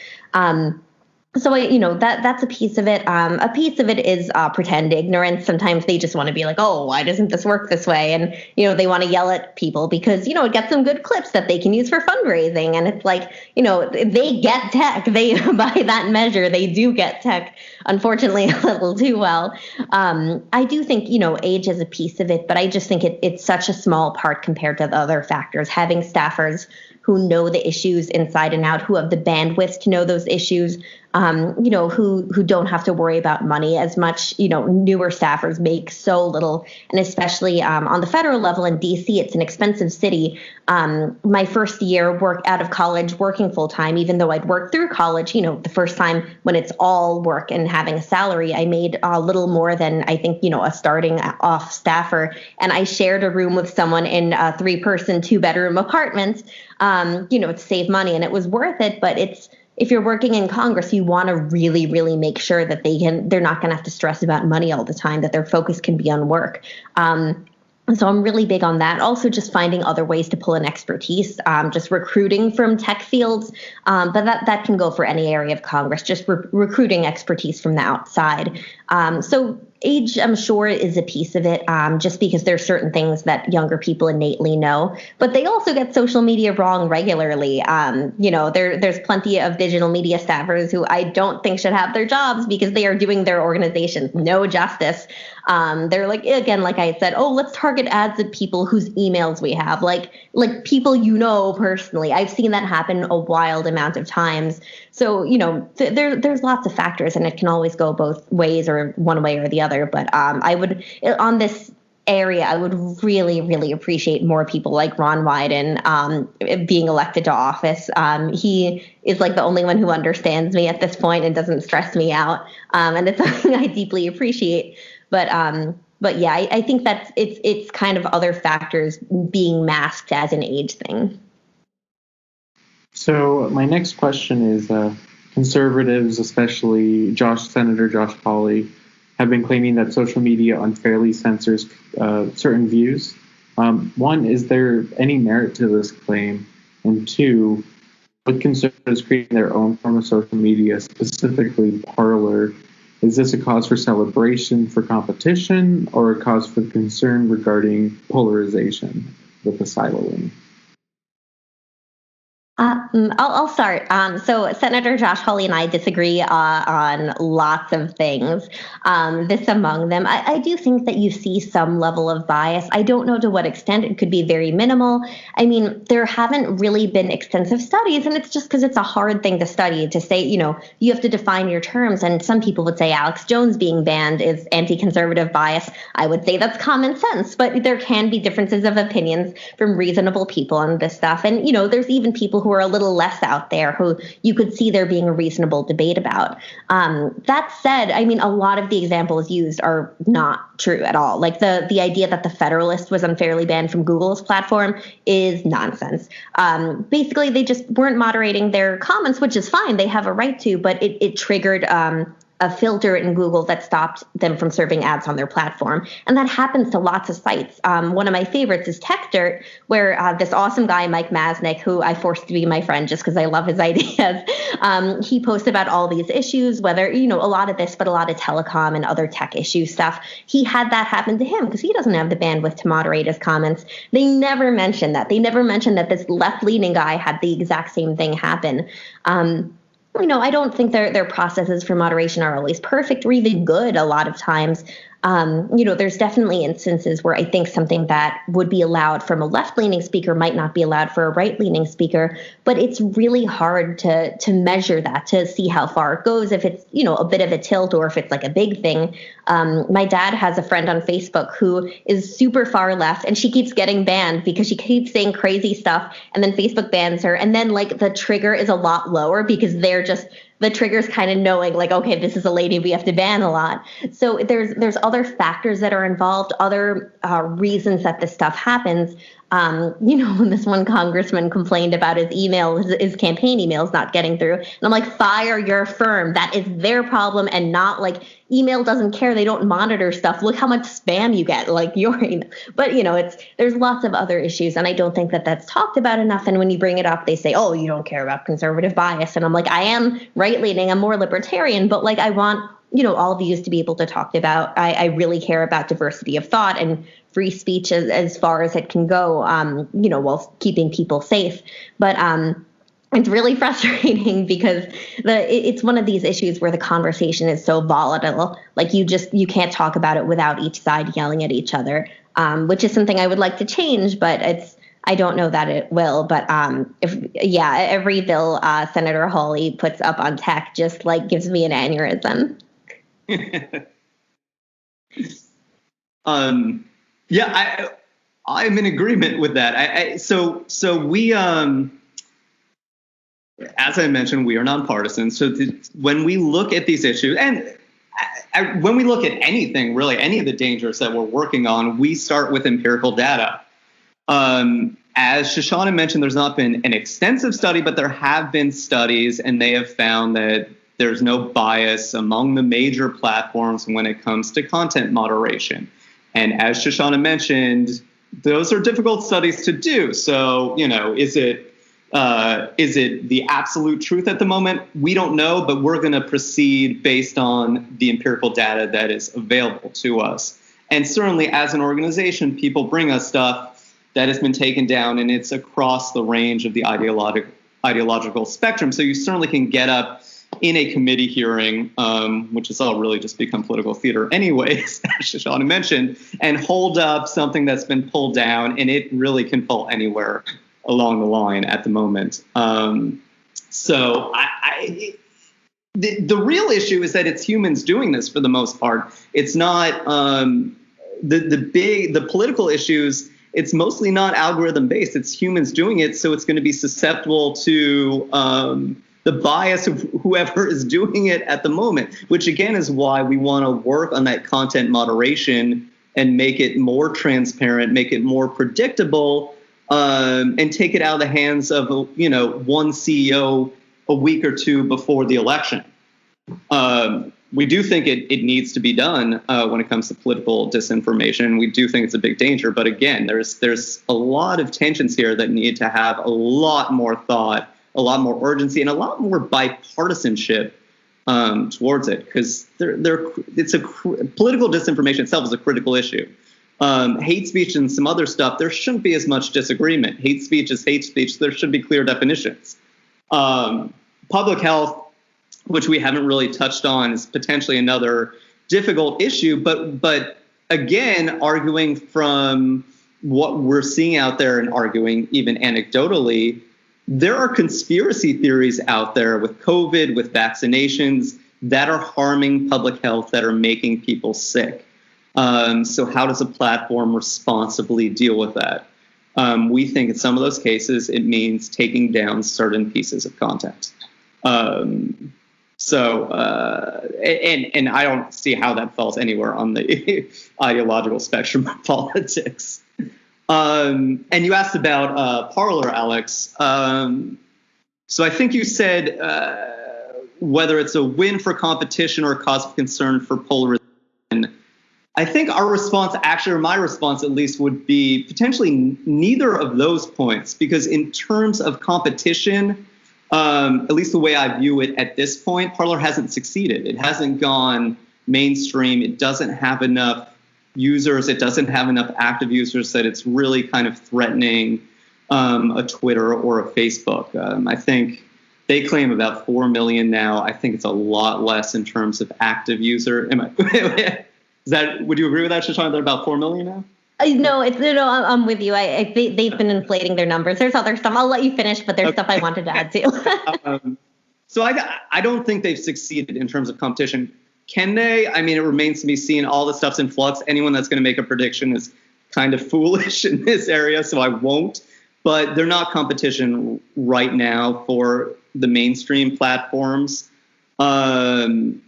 So, that's a piece of it. A piece of it is pretend ignorance. Sometimes they just want to be like, oh, why doesn't this work this way? And, they want to yell at people because, it gets some good clips that they can use for fundraising. And it's like, they get tech. By that measure, they do get tech, unfortunately, a little too well. I do think, age is a piece of it, but I just think it's such a small part compared to the other factors. Having staffers who know the issues inside and out, who have the bandwidth to know those issues, who don't have to worry about money as much. Newer staffers make so little, and especially on the federal level in DC, it's an expensive city. My first year out of college working full time, even though I'd worked through college, the first time when it's all work and having a salary, I made a little more than I think, a starting off staffer. And I shared a room with someone in a 3-person, 2-bedroom apartment, to save money. And it was worth it. But if you're working in Congress, you want to really, really make sure that they're not going to have to stress about money all the time, that their focus can be on work. So I'm really big on that. Also, just finding other ways to pull in expertise, just recruiting from tech fields. But that can go for any area of Congress, just recruiting expertise from the outside. So age, I'm sure, is a piece of it, just because there's certain things that younger people innately know. But they also get social media wrong regularly. There's plenty of digital media staffers who I don't think should have their jobs because they are doing their organizations no justice. They're like I said, let's target ads at people whose emails we have, like people personally. I've seen that happen a wild amount of times. So, there's lots of factors, and it can always go both ways or one way or the other. But I would, on this area, I would really, really appreciate more people like Ron Wyden being elected to office. He is like the only one who understands me at this point and doesn't stress me out. And it's something I deeply appreciate. But yeah, I think that it's kind of other factors being masked as an age thing. So my next question is, conservatives, especially Senator Josh Hawley, have been claiming that social media unfairly censors certain views. One, is there any merit to this claim? And two, with conservatives creating their own form of social media, specifically Parler, is this a cause for celebration, for competition, or a cause for concern regarding polarization with the siloing? I'll start. So Senator Josh Hawley and I disagree on lots of things. This among them, I do think that you see some level of bias. I don't know to what extent. It could be very minimal. I mean, there haven't really been extensive studies, and it's just because it's a hard thing to study, to say, you have to define your terms. And some people would say Alex Jones being banned is anti-conservative bias. I would say that's common sense, but there can be differences of opinions from reasonable people on this stuff. And, there's even people who are a little less out there who you could see there being a reasonable debate about. That said, I mean, a lot of the examples used are not true at all. Like the idea that the Federalist was unfairly banned from Google's platform is nonsense. Basically, they just weren't moderating their comments, which is fine. They have a right to, but it triggered a filter in Google that stopped them from serving ads on their platform. And that happens to lots of sites. One of my favorites is Tech Dirt, where this awesome guy, Mike Masnick, who I forced to be my friend just because I love his ideas, he posts about all these issues, whether, a lot of this, but a lot of telecom and other tech issue stuff. He had that happen to him because he doesn't have the bandwidth to moderate his comments. They never mentioned that. They never mentioned that this left-leaning guy had the exact same thing happen. I don't think their processes for moderation are always perfect or even good a lot of times. There's definitely instances where I think something that would be allowed from a left-leaning speaker might not be allowed for a right-leaning speaker, but it's really hard to measure that, to see how far it goes, if it's, a bit of a tilt or if it's like a big thing. My dad has a friend on Facebook who is super far left, and she keeps getting banned because she keeps saying crazy stuff, and then Facebook bans her, and then the trigger is a lot lower because the trigger's kind of knowing okay, this is a lady we have to ban a lot. So there's other factors that are involved, other reasons that this stuff happens. When this one congressman complained about his campaign emails not getting through, and I'm like, fire your firm. That is their problem, and not email doesn't care. They don't monitor stuff. Look how much spam you get. But there's lots of other issues, and I don't think that that's talked about enough. And when you bring it up, they say, oh, you don't care about conservative bias. And I'm like, I am right-leaning. I'm more libertarian, but I want all views to be able to talk about. I really care about diversity of thought and free speech as far as it can go, while keeping people safe. But it's really frustrating because it's one of these issues where the conversation is so volatile. You can't talk about it without each side yelling at each other, which is something I would like to change, but I don't know that it will, but every bill Senator Hawley puts up on tech just like gives me an aneurysm. I'm in agreement with that. So we, as I mentioned, we are nonpartisan. So when we look at these issues, and when we look at anything, really, any of the dangers that we're working on, we start with empirical data. As Shoshana mentioned, there's not been an extensive study, but there have been studies, and they have found that there's no bias among the major platforms when it comes to content moderation. And as Shoshana mentioned, those are difficult studies to do. So, is it the absolute truth at the moment? We don't know, but we're going to proceed based on the empirical data that is available to us. And certainly as an organization, people bring us stuff that has been taken down, and it's across the range of the ideological spectrum. So you certainly can get up in a committee hearing, which has all really just become political theater anyways, as Shoshana mentioned, and hold up something that's been pulled down, and it really can fall anywhere along the line at the moment. So the real issue is that it's humans doing this for the most part. It's not the political issues. It's mostly not algorithm based. It's humans doing it, so it's going to be susceptible to the bias of whoever is doing it at the moment, which again is why we want to work on that content moderation and make it more transparent, make it more predictable, and take it out of the hands of one CEO a week or two before the election. We do think it needs to be done when it comes to political disinformation. We do think it's a big danger, but again, there's a lot of tensions here that need to have a lot more thought, a lot more urgency, and a lot more bipartisanship towards it, because political disinformation itself is a critical issue. Hate speech and some other stuff, there shouldn't be as much disagreement. Hate speech is hate speech. There should be clear definitions. Public health, which we haven't really touched on, is potentially another difficult issue. But again, arguing from what we're seeing out there and arguing even anecdotally, there are conspiracy theories out there with COVID, with vaccinations that are harming public health, that are making people sick. So how does a platform responsibly deal with that? We think in some of those cases, it means taking down certain pieces of content. And I don't see how that falls anywhere on the ideological spectrum of politics. And you asked about Parler, Alex. So I think you said whether it's a win for competition or a cause of concern for polarization. I think our response, actually, or my response at least, would be potentially neither of those points, because in terms of competition, at least the way I view it at this point, Parler hasn't succeeded. It hasn't gone mainstream. It doesn't have enough users. It doesn't have enough active users that it's really kind of threatening a Twitter or a Facebook. I think they claim about 4 million now. I think it's a lot less in terms of active user. Would you agree with that, Shoshana? They're about 4 million now? No, I'm with you. They've been inflating their numbers. There's other stuff. I'll let you finish, but there's stuff I wanted to add too. So I don't think they've succeeded in terms of competition. Can they? I mean, it remains to be seen. All the stuff's in flux. Anyone that's going to make a prediction is kind of foolish in this area, so I won't. But they're not competition right now for the mainstream platforms. And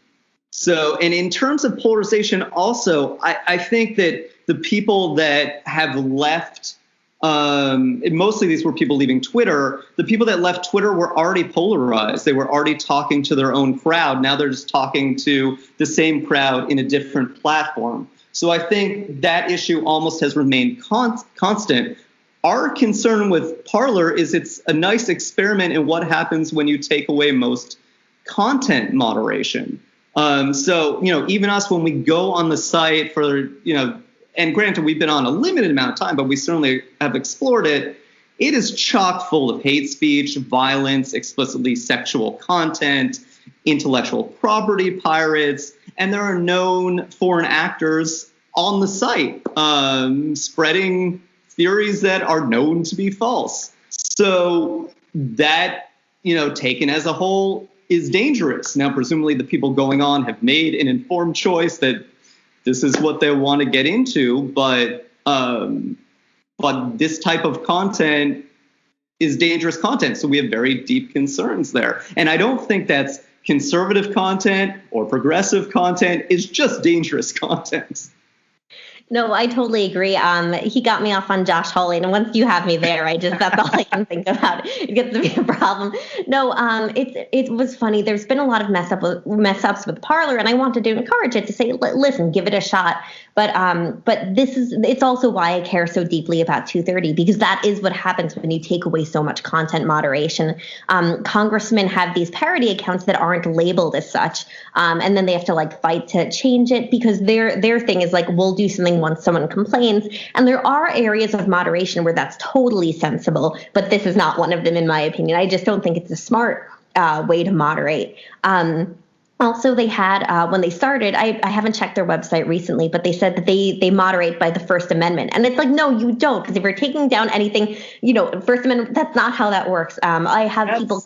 in terms of polarization also, I think that the people that have left, mostly these were people leaving Twitter, the people that left Twitter were already polarized. They were already talking to their own crowd. Now they're just talking to the same crowd in a different platform. So I think that issue almost has remained constant. Our concern with Parler is it's a nice experiment in what happens when you take away most content moderation. So, even us, when we go on the site for, and granted, we've been on a limited amount of time, but we certainly have explored it. It is chock full of hate speech, violence, explicitly sexual content, intellectual property pirates, and there are known foreign actors on the site spreading theories that are known to be false. So that, taken as a whole is dangerous. Now, presumably the people going on have made an informed choice that this is what they want to get into, but this type of content is dangerous content. So we have very deep concerns there. And I don't think that's conservative content or progressive content. It's just dangerous content. No, I totally agree. He got me off on Josh Hawley, and once you have me there, that's all I can think about. It gets to be a problem. No, it was funny. There's been a lot of mess ups with Parler, and I wanted to encourage it to say, listen, give it a shot. But it's also why I care so deeply about 230, because that is what happens when you take away so much content moderation. Congressmen have these parody accounts that aren't labeled as such, and then they have to fight to change it, because their thing is we'll do something once someone complains. And there are areas of moderation where that's totally sensible, but this is not one of them, in my opinion. I just don't think it's a smart way to moderate. Also, they had, when they started, I haven't checked their website recently, but they said that they moderate by the First Amendment. And it's no, you don't, because if you're taking down anything, First Amendment, that's not how that works. I have people...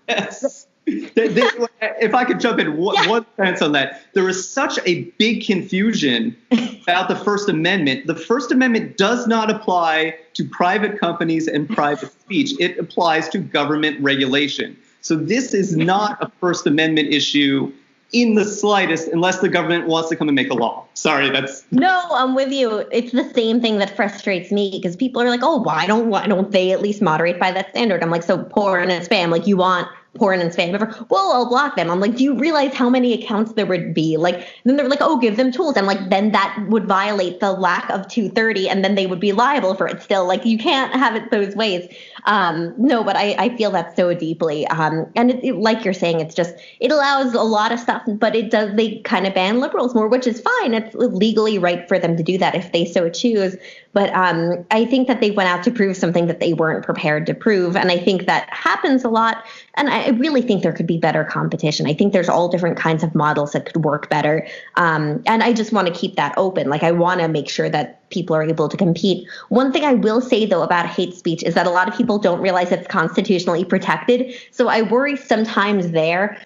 Yes. If I could jump in one sentence on that, there is such a big confusion about the First Amendment. The First Amendment does not apply to private companies and private speech. It applies to government regulation. So this is not a First Amendment issue in the slightest, unless the government wants to come and make a law. Sorry, that's... No, I'm with you. It's the same thing that frustrates me, because people are oh, why don't they at least moderate by that standard? I'm so porn and spam, you want porn and spam. Well, I'll block them. I'm do you realize how many accounts there would be? Then they're oh, give them tools. I'm then that would violate the lack of 230, and then they would be liable for it still. You can't have it those ways. No, but I feel that so deeply. And like you're saying, it's just, it allows a lot of stuff, but they kind of ban liberals more, which is fine. It's legally right for them to do that if they so choose. But I think that they went out to prove something that they weren't prepared to prove. And I think that happens a lot. And I really think there could be better competition. I think there's all different kinds of models that could work better. And I just want to keep that open. I want to make sure that people are able to compete. One thing I will say, though, about hate speech is that a lot of people don't realize it's constitutionally protected. So I worry sometimes there,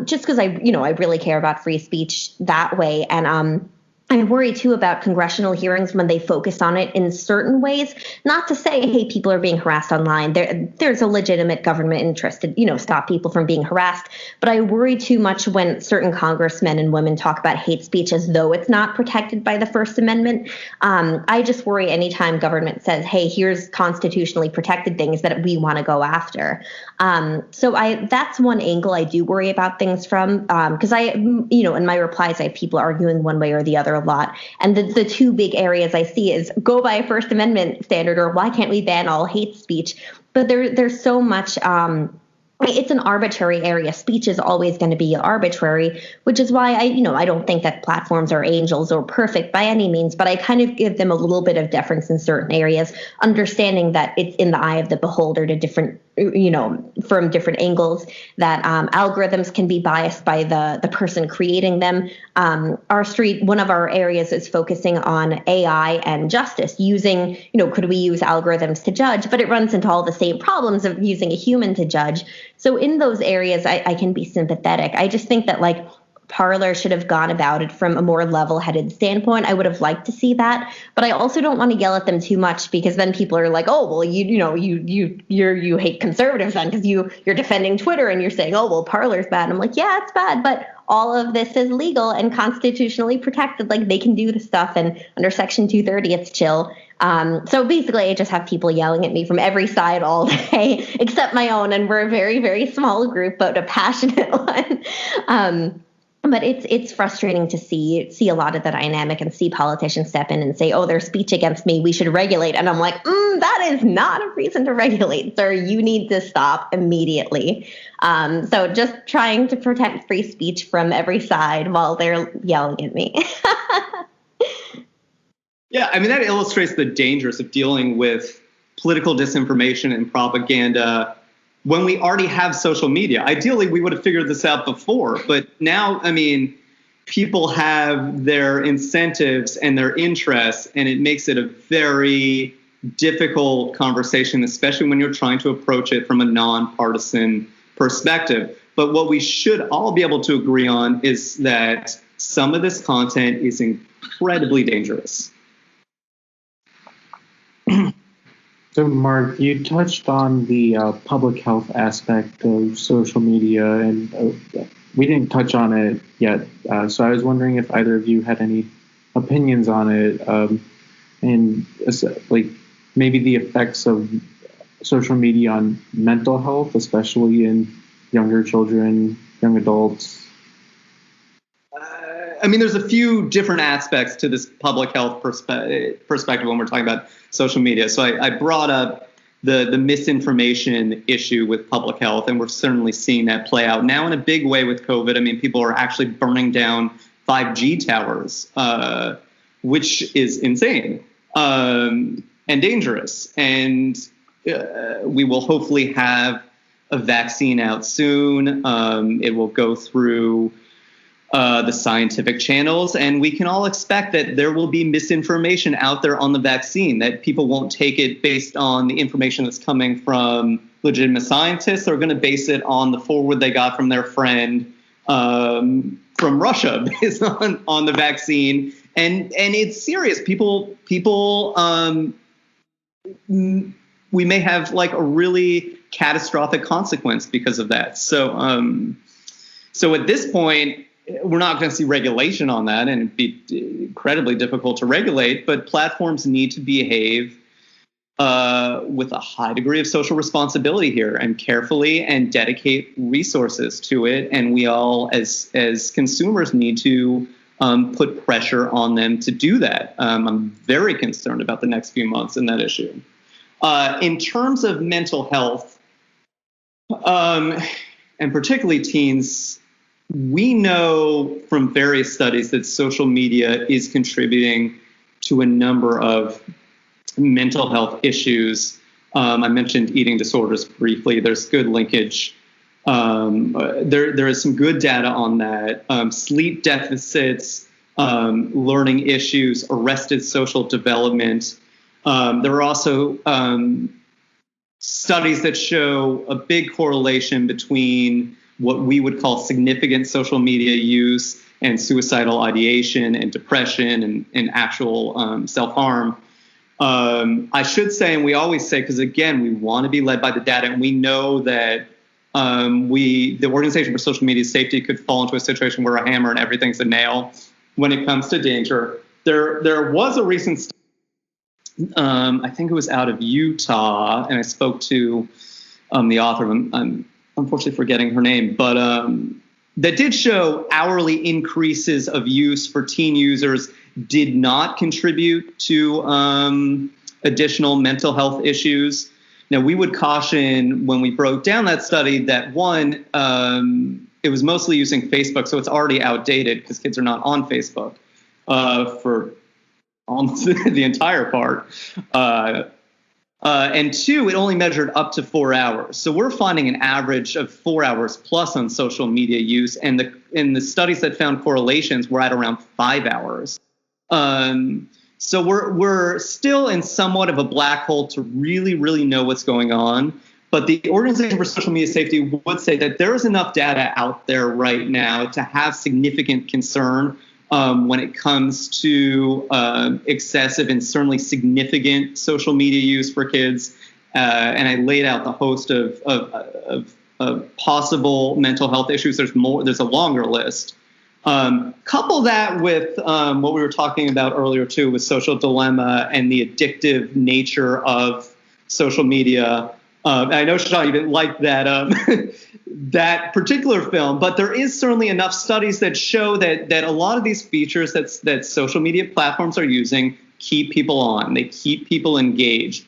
just because I really care about free speech that way. And I worry, too, about congressional hearings when they focus on it in certain ways. Not to say, hey, people are being harassed online. There's a legitimate government interest to, stop people from being harassed. But I worry too much when certain congressmen and women talk about hate speech as though it's not protected by the First Amendment. I just worry anytime government says, hey, here's constitutionally protected things that we want to go after. So that's one angle I do worry about things from, because in my replies, I have people arguing one way or the other a lot. And the two big areas I see is go by a First Amendment standard, or why can't we ban all hate speech? But there's so much, it's an arbitrary area. Speech is always going to be arbitrary, which is why I don't think that platforms are angels or perfect by any means, but I kind of give them a little bit of deference in certain areas, understanding that it's in the eye of the beholder to different, from different angles, that algorithms can be biased by the person creating them. One of our areas is focusing on AI and justice, using, could we use algorithms to judge? But it runs into all the same problems of using a human to judge. So in those areas, I can be sympathetic. I just think that Parler should have gone about it from a more level-headed standpoint. I would have liked to see that, but I also don't want to yell at them too much, because then people are oh, well, you hate conservatives then because you're defending Twitter and you're saying, oh, well, Parler's bad. And I'm yeah, it's bad, but all of this is legal and constitutionally protected. They can do the stuff, and under Section 230, it's chill. So basically, I just have people yelling at me from every side all day, except my own, and we're a very, very small group, but a passionate one. But it's frustrating to see a lot of the dynamic and see politicians step in and say, oh, there's speech against me, we should regulate. And I'm that is not a reason to regulate, sir. You need to stop immediately. So just trying to protect free speech from every side while they're yelling at me. Yeah, that illustrates the dangers of dealing with political disinformation and propaganda when we already have social media. Ideally, we would have figured this out before, but now, people have their incentives and their interests, and it makes it a very difficult conversation, especially when you're trying to approach it from a nonpartisan perspective. But what we should all be able to agree on is that some of this content is incredibly dangerous. So, Mark, you touched on the public health aspect of social media, and we didn't touch on it yet. So I was wondering if either of you had any opinions on it, and like maybe the effects of social media on mental health, especially in younger children, young adults. I mean, there's a few different aspects to this public health perspective when we're talking about social media. So I brought up the misinformation issue with public health, and we're certainly seeing that play out now in a big way with COVID. I mean, people are actually burning down 5G towers, which is insane and dangerous. And we will hopefully have a vaccine out soon. It will go through the scientific channels, and we can all expect that there will be misinformation out there on the vaccine, that people won't take it based on the information that's coming from legitimate scientists. They're going to base it on the forward they got from their friend from Russia based on the vaccine. And it's serious. People we may have like a really catastrophic consequence because of that. So at this point, we're not going to see regulation on that, and it'd be incredibly difficult to regulate, but platforms need to behave with a high degree of social responsibility here, and carefully, and dedicate resources to it. And we all, as consumers, need to put pressure on them to do that. I'm very concerned about the next few months in that issue. In terms of mental health, and particularly teens, we know from various studies that social media is contributing to a number of mental health issues. I mentioned eating disorders briefly. There's good linkage. There is some good data on that. Sleep deficits, learning issues, arrested social development. There are also studies that show a big correlation between what we would call significant social media use and suicidal ideation and depression and actual self-harm. I should say, and we always say, because again, we want to be led by the data, and we know that the Organization for Social Media Safety could fall into a situation where a hammer and everything's a nail when it comes to danger. There was a recent study, I think it was out of Utah, and I spoke to the author. I'm unfortunately forgetting her name, but that did show hourly increases of use for teen users did not contribute to additional mental health issues. Now, we would caution when we broke down that study that one, it was mostly using Facebook, so it's already outdated because kids are not on Facebook for almost the entire part. And two, it only measured up to 4 hours. So we're finding an average of 4 hours plus on social media use. And the studies that found correlations were at around 5 hours. So we're still in somewhat of a black hole to really, really know what's going on. But the Organization for Social Media Safety would say that there is enough data out there right now to have significant concern when it comes to excessive and certainly significant social media use for kids. And I laid out the host of possible mental health issues. There's a longer list. Couple that with what we were talking about earlier, too, with social dilemma and the addictive nature of social media. I know, Shoshana, you didn't like that that particular film, but there is certainly enough studies that show that a lot of these features that social media platforms are using keep people on. They keep people engaged,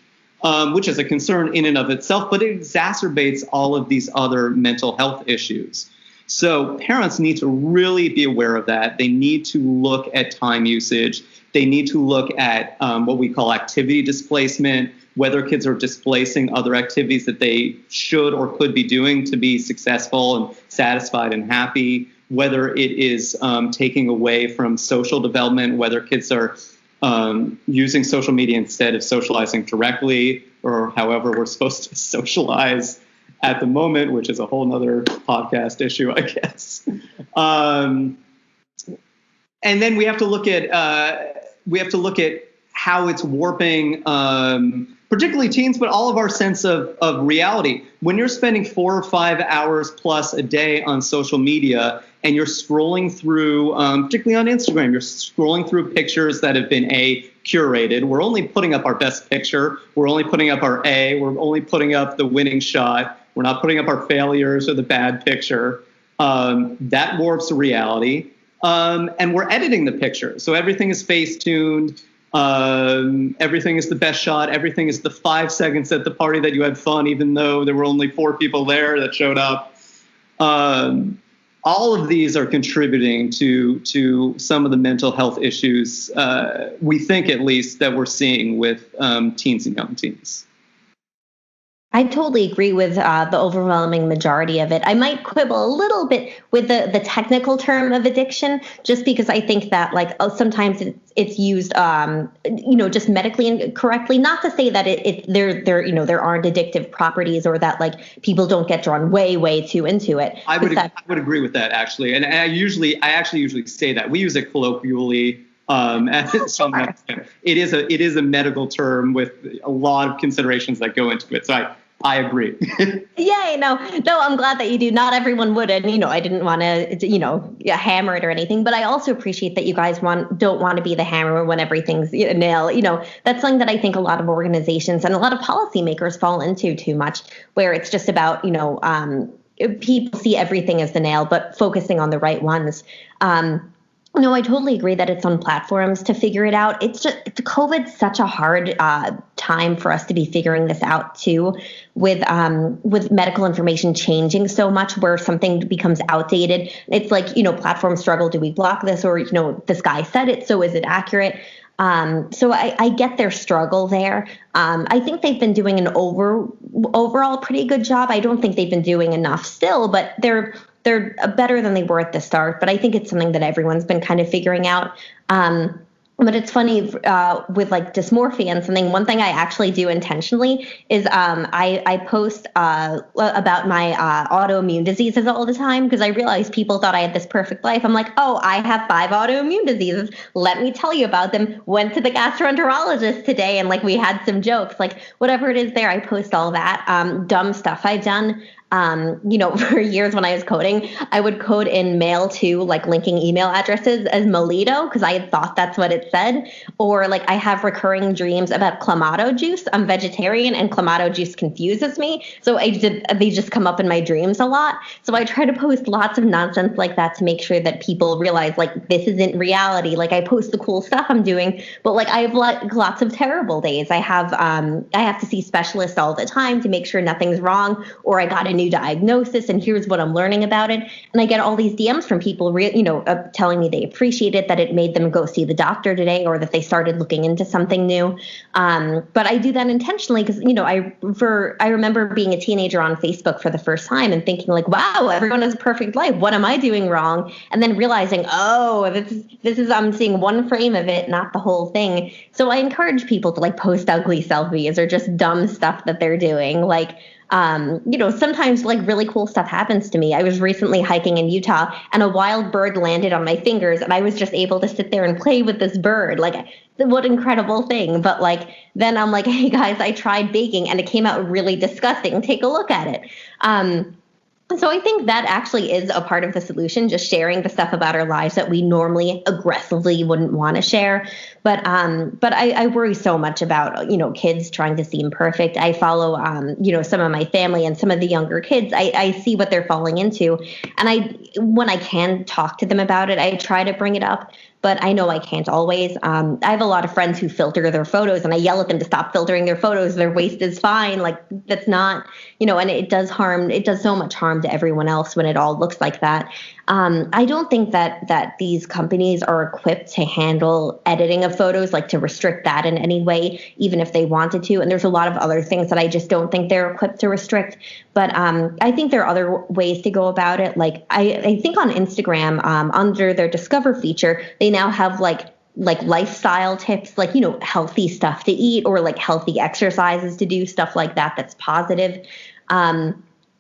which is a concern in and of itself, but it exacerbates all of these other mental health issues. So parents need to really be aware of that. They need to look at time usage. They need to look at what we call activity displacement, whether kids are displacing other activities that they should or could be doing to be successful and satisfied and happy, whether it is taking away from social development, whether kids are using social media instead of socializing directly, or however we're supposed to socialize at the moment, which is a whole nother podcast issue, I guess. And then we have to look at how it's warping, particularly teens, but all of our sense of reality. When you're spending 4 or 5 hours plus a day on social media, and you're scrolling through, particularly on Instagram, you're scrolling through pictures that have been curated. We're only putting up our best picture. We're only putting up our We're only putting up the winning shot. We're not putting up our failures or the bad picture. That warps reality. And we're editing the picture. So everything is face-tuned. Everything is the best shot. Everything is the 5 seconds at the party that you had fun, even though there were only 4 people there that showed up. All of these are contributing to some of the mental health issues, we think at least, that we're seeing with teens and young teens. I totally agree with the overwhelming majority of it. I might quibble a little bit with the technical term of addiction, just because I think that sometimes it's used, just medically incorrectly. Not to say that there aren't addictive properties, or that people don't get drawn way too into it. I would agree with that, actually, and I actually usually say that we use it colloquially. It is a medical term with a lot of considerations that go into it. So I agree. Yeah, no, I'm glad that you do. Not everyone would, and I didn't want to, hammer it or anything. But I also appreciate that you guys don't want to be the hammer when everything's a nail. That's something that I think a lot of organizations and a lot of policymakers fall into too much, where it's just about people see everything as the nail, but focusing on the right ones. No, I totally agree that it's on platforms to figure it out. COVID's such a hard time for us to be figuring this out too, with medical information changing so much, where something becomes outdated. It's platforms struggle. Do we block this? Or, this guy said it, so is it accurate? So I get their struggle there. I think they've been doing an overall pretty good job. I don't think they've been doing enough still, but they're better than they were at the start. But I think it's something that everyone's been kind of figuring out. But it's funny with dysmorphia and something. One thing I actually do intentionally is I post about my autoimmune diseases all the time, because I realized people thought I had this perfect life. I'm like, oh, I have 5 autoimmune diseases. Let me tell you about them. Went to the gastroenterologist today, and we had some jokes. Whatever it is there, I post all that dumb stuff I've done. For years when I was coding, I would code in mail to linking email addresses as Molito, because I had thought that's what it said. Or I have recurring dreams about Clamato juice. I'm vegetarian, and Clamato juice confuses me. So they just come up in my dreams a lot. So I try to post lots of nonsense like that to make sure that people realize this isn't reality. I post the cool stuff I'm doing, but I have lots of terrible days. I have to see specialists all the time to make sure nothing's wrong, or I got a new diagnosis and here's what I'm learning about it. And I get all these DMs from people, telling me they appreciate it, that it made them go see the doctor today, or that they started looking into something new. But I do that intentionally because, I remember being a teenager on Facebook for the first time and thinking wow, everyone has a perfect life. What am I doing wrong? And then realizing, oh, this is I'm seeing one frame of it, not the whole thing. So I encourage people to post ugly selfies or just dumb stuff that they're doing. Sometimes really cool stuff happens to me. I was recently hiking in Utah, and a wild bird landed on my fingers, and I was just able to sit there and play with this bird. What incredible thing. But then I'm hey guys, I tried baking and it came out really disgusting. Take a look at it. So I think that actually is a part of the solution, just sharing the stuff about our lives that we normally aggressively wouldn't want to share. But I worry so much about, kids trying to seem perfect. I follow, some of my family and some of the younger kids. I see what they're falling into. And when I can talk to them about it, I try to bring it up. But I know I can't always. I have a lot of friends who filter their photos, and I yell at them to stop filtering their photos. Their waist is fine. That's not, and it does harm. It does so much harm to everyone else when it all looks like that. I don't think that these companies are equipped to handle editing of photos, to restrict that in any way, even if they wanted to. And there's a lot of other things that I just don't think they're equipped to restrict. But I think there are other ways to go about it. I think on Instagram, under their Discover feature, they now have like lifestyle tips, like, healthy stuff to eat or like healthy exercises to do, stuff like that that's positive.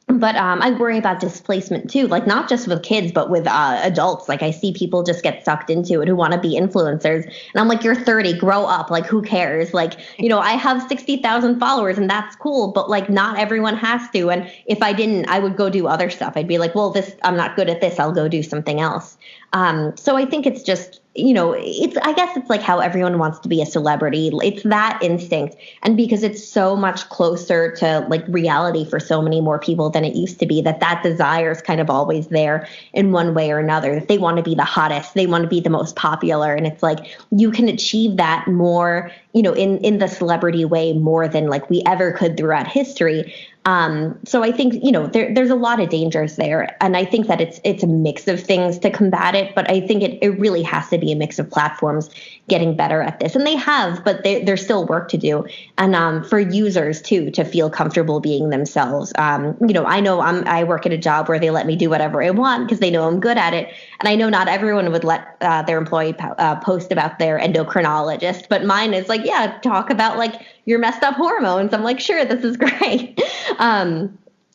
But I worry about displacement too, like not just with kids, but with adults. Like I see people just get sucked into it who want to be influencers. And I'm like, you're 30, grow up. Like, who cares? Like, I have 60,000 followers and that's cool, but like not everyone has to. And if I didn't, I would go do other stuff. I'd be like, well, I'm not good at this. I'll go do something else. So I think it's just, I guess it's like how everyone wants to be a celebrity. It's that instinct. And because it's so much closer to like reality for so many more people than it used to be, that desire is kind of always there in one way or another, that they want to be the hottest, they want to be the most popular. And it's like, you can achieve that more, in the celebrity way more than like we ever could throughout history. So I think, there's a lot of dangers there. And I think that it's a mix of things to combat it. But I think it really has to be a mix of platforms getting better at this. And they have, but there's still work to do. And for users, too, to feel comfortable being themselves. I know I work at a job where they let me do whatever I want because they know I'm good at it. And I know not everyone would let their employee post about their endocrinologist. But mine is like, yeah, talk about like your messed up hormones. I'm like, sure, this is great.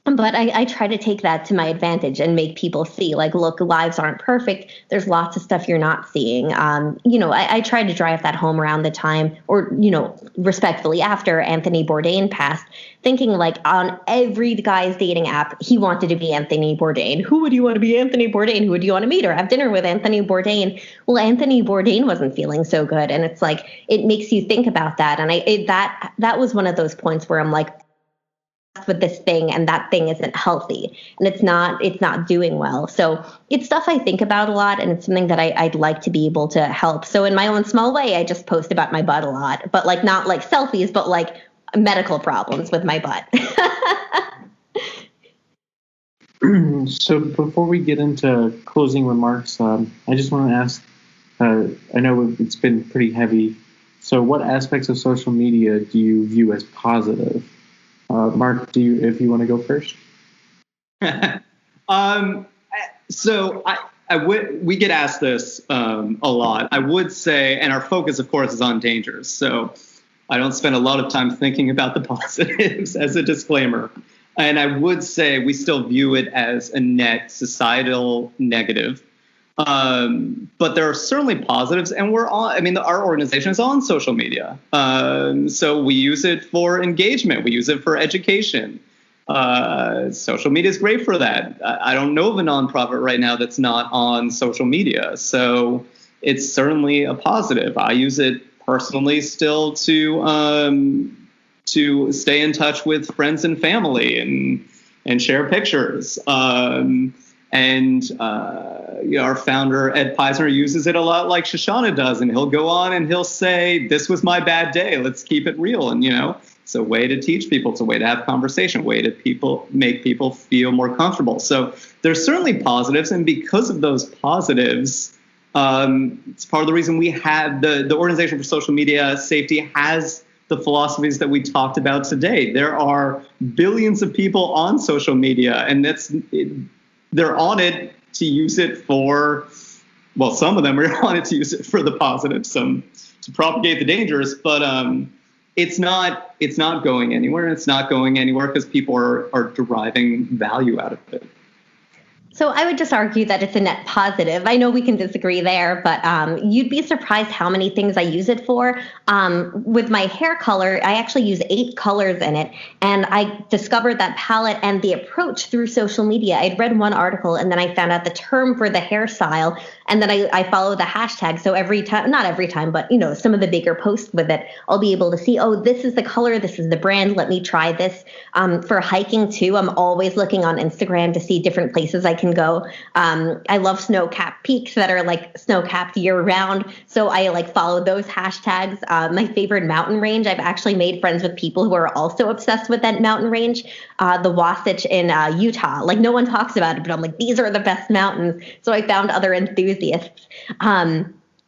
But I try to take that to my advantage and make people see, like, look, lives aren't perfect. There's lots of stuff you're not seeing. I try to drive that home around the time, or, respectfully after Anthony Bourdain passed, thinking like on every guy's dating app, he wanted to be Anthony Bourdain. Who would you want to be Anthony Bourdain? Who would you want to meet or have dinner with Anthony Bourdain? Well, Anthony Bourdain wasn't feeling so good. And it's like, it makes you think about that. And that was one of those points where I'm like, with this thing, and that thing isn't healthy and it's not doing well. So it's stuff I think about a lot, and it's something that I'd like to be able to help. So in my own small way, I just post about my butt a lot, but like not like selfies, but like medical problems with my butt. So before we get into closing remarks, I just want to ask, I know it's been pretty heavy. So what aspects of social media do you view as positive? Mark, if you want to go first? So we get asked this a lot. I would say, and our focus, of course, is on dangers. So I don't spend a lot of time thinking about the positives as a disclaimer. And I would say we still view it as a net societal negative. But there are certainly positives, and our organization is on social media. So we use it for engagement. We use it for education. Social media is great for that. I don't know of a nonprofit right now that's not on social media. So it's certainly a positive. I use it personally still to stay in touch with friends and family and share pictures. Our founder, Ed Peisner, uses it a lot like Shoshana does, and he'll go on and he'll say, this was my bad day. Let's keep it real. And, it's a way to teach people. It's a way to have conversation, a way to make people feel more comfortable. So there's certainly positives. And because of those positives, it's part of the reason we have the Organization for Social Media Safety has the philosophies that we talked about today. There are billions of people on social media, and they're on it to use it for, well, some of them are on it to use it for the positive, some to propagate the dangers, but it's not going anywhere. It's not going anywhere because people are deriving value out of it. So I would just argue that it's a net positive. I know we can disagree there, but you'd be surprised how many things I use it for. With my hair color, I actually use 8 colors in it. And I discovered that palette and the approach through social media. I'd read one article and then I found out the term for the hairstyle. And then I follow the hashtag. So every time, not every time, but some of the bigger posts with it, I'll be able to see, oh, this is the color, this is the brand, let me try this. For hiking too, I'm always looking on Instagram to see different places I can go. I love snow-capped peaks that are like snow-capped year-round. So I like follow those hashtags. My favorite mountain range, I've actually made friends with people who are also obsessed with that mountain range, the Wasatch in Utah. Like no one talks about it, but I'm like, these are the best mountains. So I found other enthusiasts.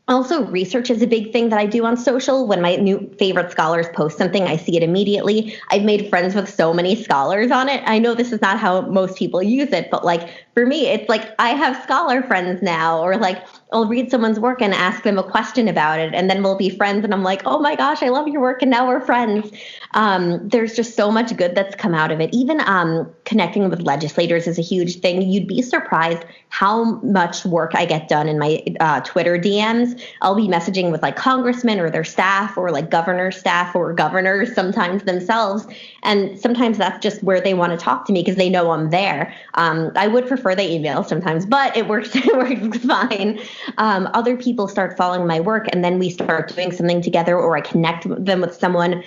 Also, research is a big thing that I do on social. When my new favorite scholars post something, I see it immediately. I've made friends with so many scholars on it. I know this is not how most people use it, but like for me, it's like I have scholar friends now, or like I'll read someone's work and ask them a question about it, and then we'll be friends. And I'm like, oh my gosh, I love your work, and now we're friends. There's just so much good that's come out of it. Even connecting with legislators is a huge thing. You'd be surprised how much work I get done in my Twitter DMs. I'll be messaging with like congressmen or their staff, or like governor's staff, or governors sometimes themselves. And sometimes that's just where they want to talk to me because they know I'm there. I would prefer they email sometimes, but it works fine. Other people start following my work, and then we start doing something together, or I connect them with someone.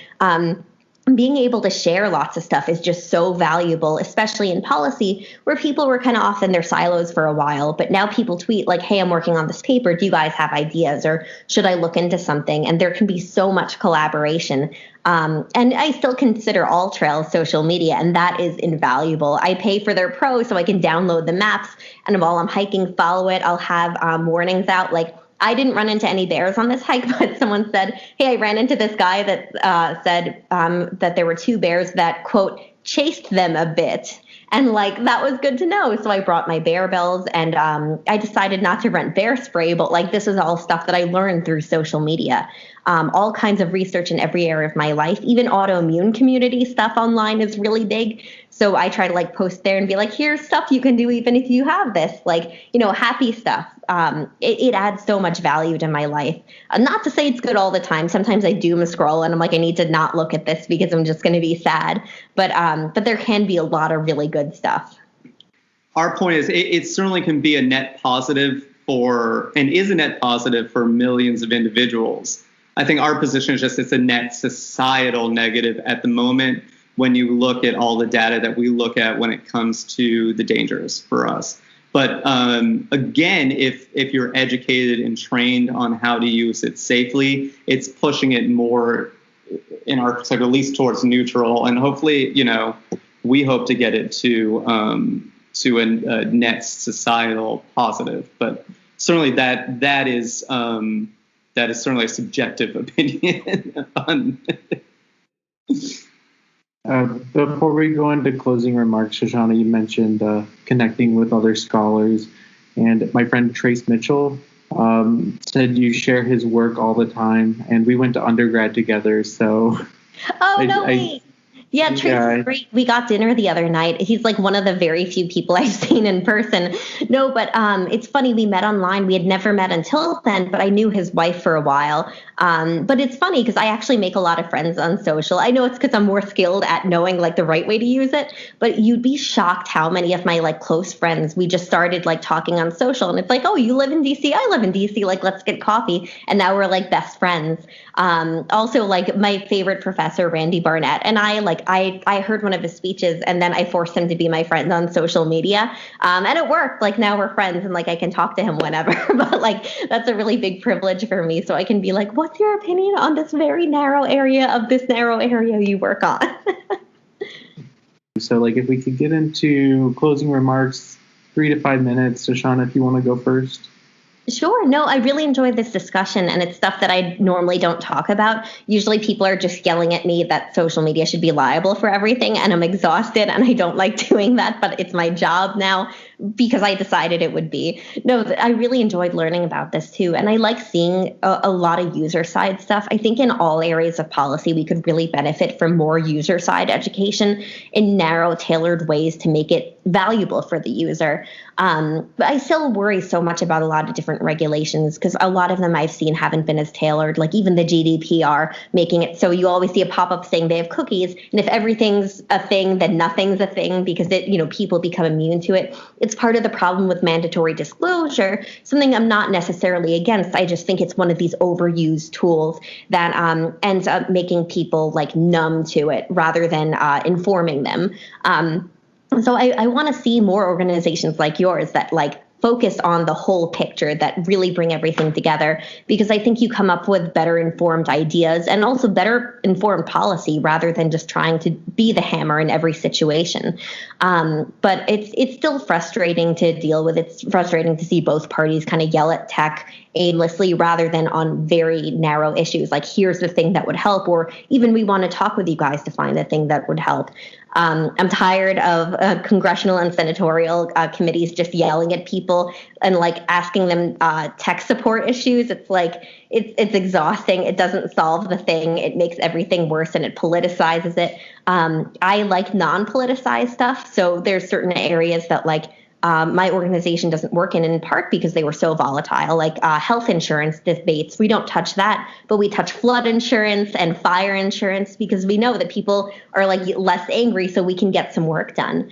Being able to share lots of stuff is just so valuable, especially in policy, where people were kind of off in their silos for a while. But now people tweet like, hey, I'm working on this paper. Do you guys have ideas, or should I look into something? And there can be so much collaboration. And I still consider all trails social media, and that is invaluable. I pay for their pro so I can download the maps, and while I'm hiking, follow it. I'll have warnings out like, I didn't run into any bears on this hike, but someone said, hey, I ran into this guy that said that there were 2 bears that, quote, chased them a bit. And like, that was good to know. So I brought my bear bells, and I decided not to rent bear spray, but like, this is all stuff that I learned through social media. All kinds of research in every area of my life. Even autoimmune community stuff online is really big. So I try to like post there and be like, here's stuff you can do even if you have this, like, happy stuff. It adds so much value to my life. Not to say it's good all the time. Sometimes I doom scroll and I'm like, I need to not look at this because I'm just going to be sad. But there can be a lot of really good stuff. Our point is it certainly can be a net positive is a net positive for millions of individuals. I think our position is just it's a net societal negative at the moment when you look at all the data that we look at when it comes to the dangers for us. But again, if you're educated and trained on how to use it safely, it's pushing it more in our perspective, at least towards neutral. And hopefully, we hope to get it to a net societal positive. But certainly that is certainly a subjective opinion on Before we go into closing remarks, Shoshana, you mentioned connecting with other scholars, and my friend Trace Mitchell said you share his work all the time, and we went to undergrad together, so... Oh, wait. Yeah, Trace is great. We got dinner the other night. He's like one of the very few people I've seen in person. No, but it's funny. We met online. We had never met until then, but I knew his wife for a while. But it's funny because I actually make a lot of friends on social. I know it's because I'm more skilled at knowing like the right way to use it, but you'd be shocked how many of my like close friends, we just started like talking on social, and it's like, oh, you live in DC? I live in DC. Like, let's get coffee. And now we're like best friends. Also, like my favorite professor, Randy Barnett, and I heard one of his speeches, and then I forced him to be my friend on social media. And it worked. Like, now we're friends, and like I can talk to him whenever. But like, that's a really big privilege for me. So I can be like, what's your opinion on this very narrow area of this narrow area you work on? So like, if we could get into closing remarks, 3 to 5 minutes. Shoshana, if you want to go first. Sure. No, I really enjoyed this discussion, and it's stuff that I normally don't talk about. Usually people are just yelling at me that social media should be liable for everything, and I'm exhausted, and I don't like doing that, but it's my job now because I decided it would be. No, I really enjoyed learning about this too, and I like seeing a lot of user side stuff. I think in all areas of policy, we could really benefit from more user side education in narrow, tailored ways to make it valuable for the user. But I still worry so much about a lot of different regulations because a lot of them I've seen haven't been as tailored, like even the GDPR, making it so you always see a pop-up saying they have cookies. And if everything's a thing, then nothing's a thing because people become immune to it. It's part of the problem with mandatory disclosure, something I'm not necessarily against. I just think it's one of these overused tools that ends up making people like numb to it rather than informing them. So I want to see more organizations like yours that like focus on the whole picture, that really bring everything together, because I think you come up with better informed ideas and also better informed policy rather than just trying to be the hammer in every situation. But it's still frustrating to deal with. It's frustrating to see both parties kind of yell at tech aimlessly rather than on very narrow issues like here's the thing that would help, or even we want to talk with you guys to find the thing that would help. I'm tired of congressional and senatorial committees just yelling at people and like asking them tech support issues. It's like it's exhausting. It doesn't solve the thing. It makes everything worse and it politicizes it. I like non-politicized stuff. So there's certain areas that like my organization doesn't work in part because they were so volatile, like health insurance debates. We don't touch that, but we touch flood insurance and fire insurance because we know that people are like less angry so we can get some work done.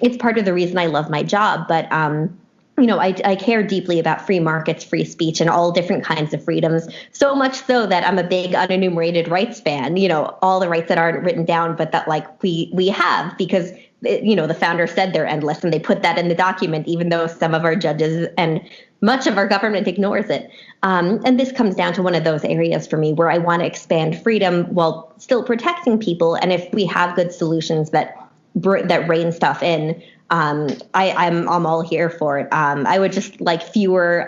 It's part of the reason I love my job, but I care deeply about free markets, free speech, and all different kinds of freedoms, so much so that I'm a big unenumerated rights fan, all the rights that aren't written down, but that like we have because the founder said they're endless and they put that in the document, even though some of our judges and much of our government ignores it. And this comes down to one of those areas for me where I want to expand freedom while still protecting people. And if we have good solutions that rein stuff in, I'm all here for it. I would just like fewer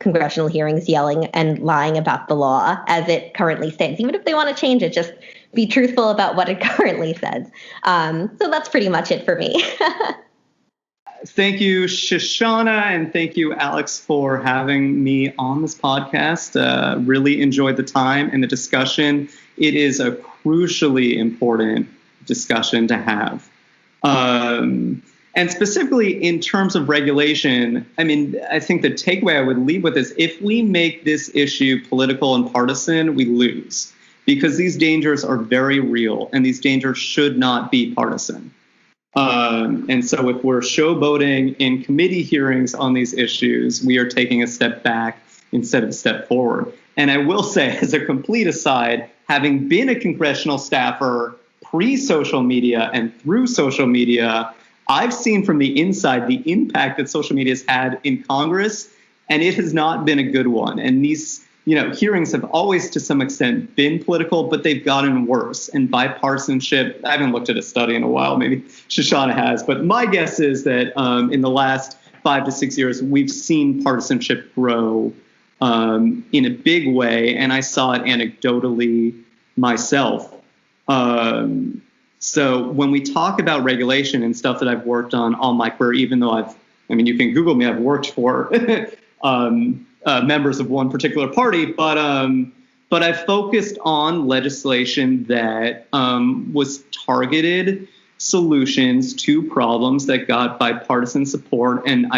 congressional hearings yelling and lying about the law as it currently stands. Even if they want to change it, just be truthful about what it currently says. So that's pretty much it for me. Thank you, Shoshana, and thank you, Alex, for having me on this podcast. Really enjoyed the time and the discussion. It is a crucially important discussion to have. And specifically in terms of regulation, I think the takeaway I would leave with is if we make this issue political and partisan, we lose. Because these dangers are very real, and these dangers should not be partisan. And so if we're showboating in committee hearings on these issues, we are taking a step back instead of a step forward. And I will say, as a complete aside, having been a congressional staffer pre-social media and through social media, I've seen from the inside the impact that social media has had in Congress, and it has not been a good one. And these hearings have always, to some extent, been political, but they've gotten worse. And bipartisanship, I haven't looked at a study in a while, maybe Shoshana has, but my guess is that in the last 5 to 6 years, we've seen partisanship grow in a big way, and I saw it anecdotally myself. So when we talk about regulation and stuff that I've worked on all my career, even though you can Google me, I've worked for members of one particular party, but I focused on legislation that was targeted solutions to problems that got bipartisan support, and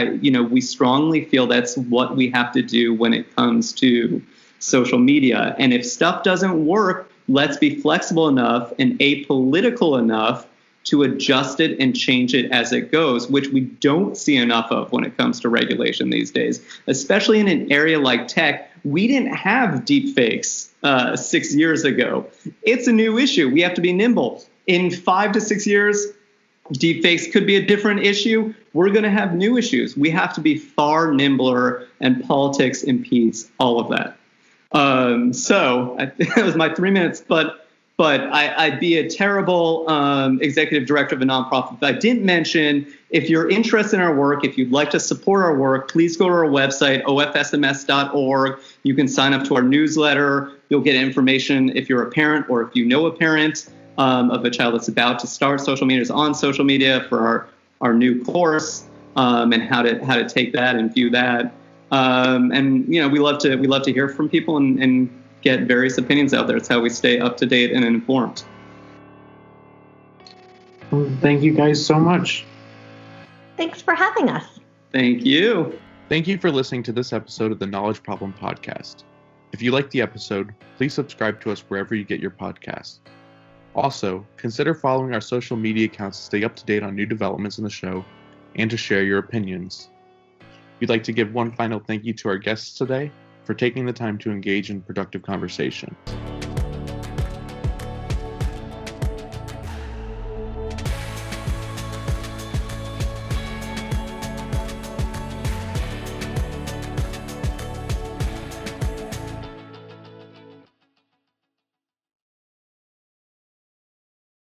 we strongly feel that's what we have to do when it comes to social media. And if stuff doesn't work, let's be flexible enough and apolitical enough to adjust it and change it as it goes, which we don't see enough of when it comes to regulation these days, especially in an area like tech. We didn't have deep fakes 6 years ago. It's a new issue. We have to be nimble. In 5 to 6 years, deep fakes could be a different issue. We're going to have new issues. We have to be far nimbler, and politics impedes all of that. So that was my 3 minutes, but I'd be a terrible executive director of a nonprofit if I didn't mention, if you're interested in our work, if you'd like to support our work, please go to our website, ofsms.org. You can sign up to our newsletter. You'll get information if you're a parent or if you know a parent of a child that's about to start social media, is on social media, for our new course, and how to take that and view that. And we love to hear from people and get various opinions out there. It's how we stay up to date and informed. Well, thank you guys so much. Thanks for having us. Thank you. Thank you for listening to this episode of the Knowledge Problem Podcast. If you liked the episode, please subscribe to us wherever you get your podcasts. Also, consider following our social media accounts to stay up to date on new developments in the show and to share your opinions. We'd like to give one final thank you to our guests today for taking the time to engage in productive conversation.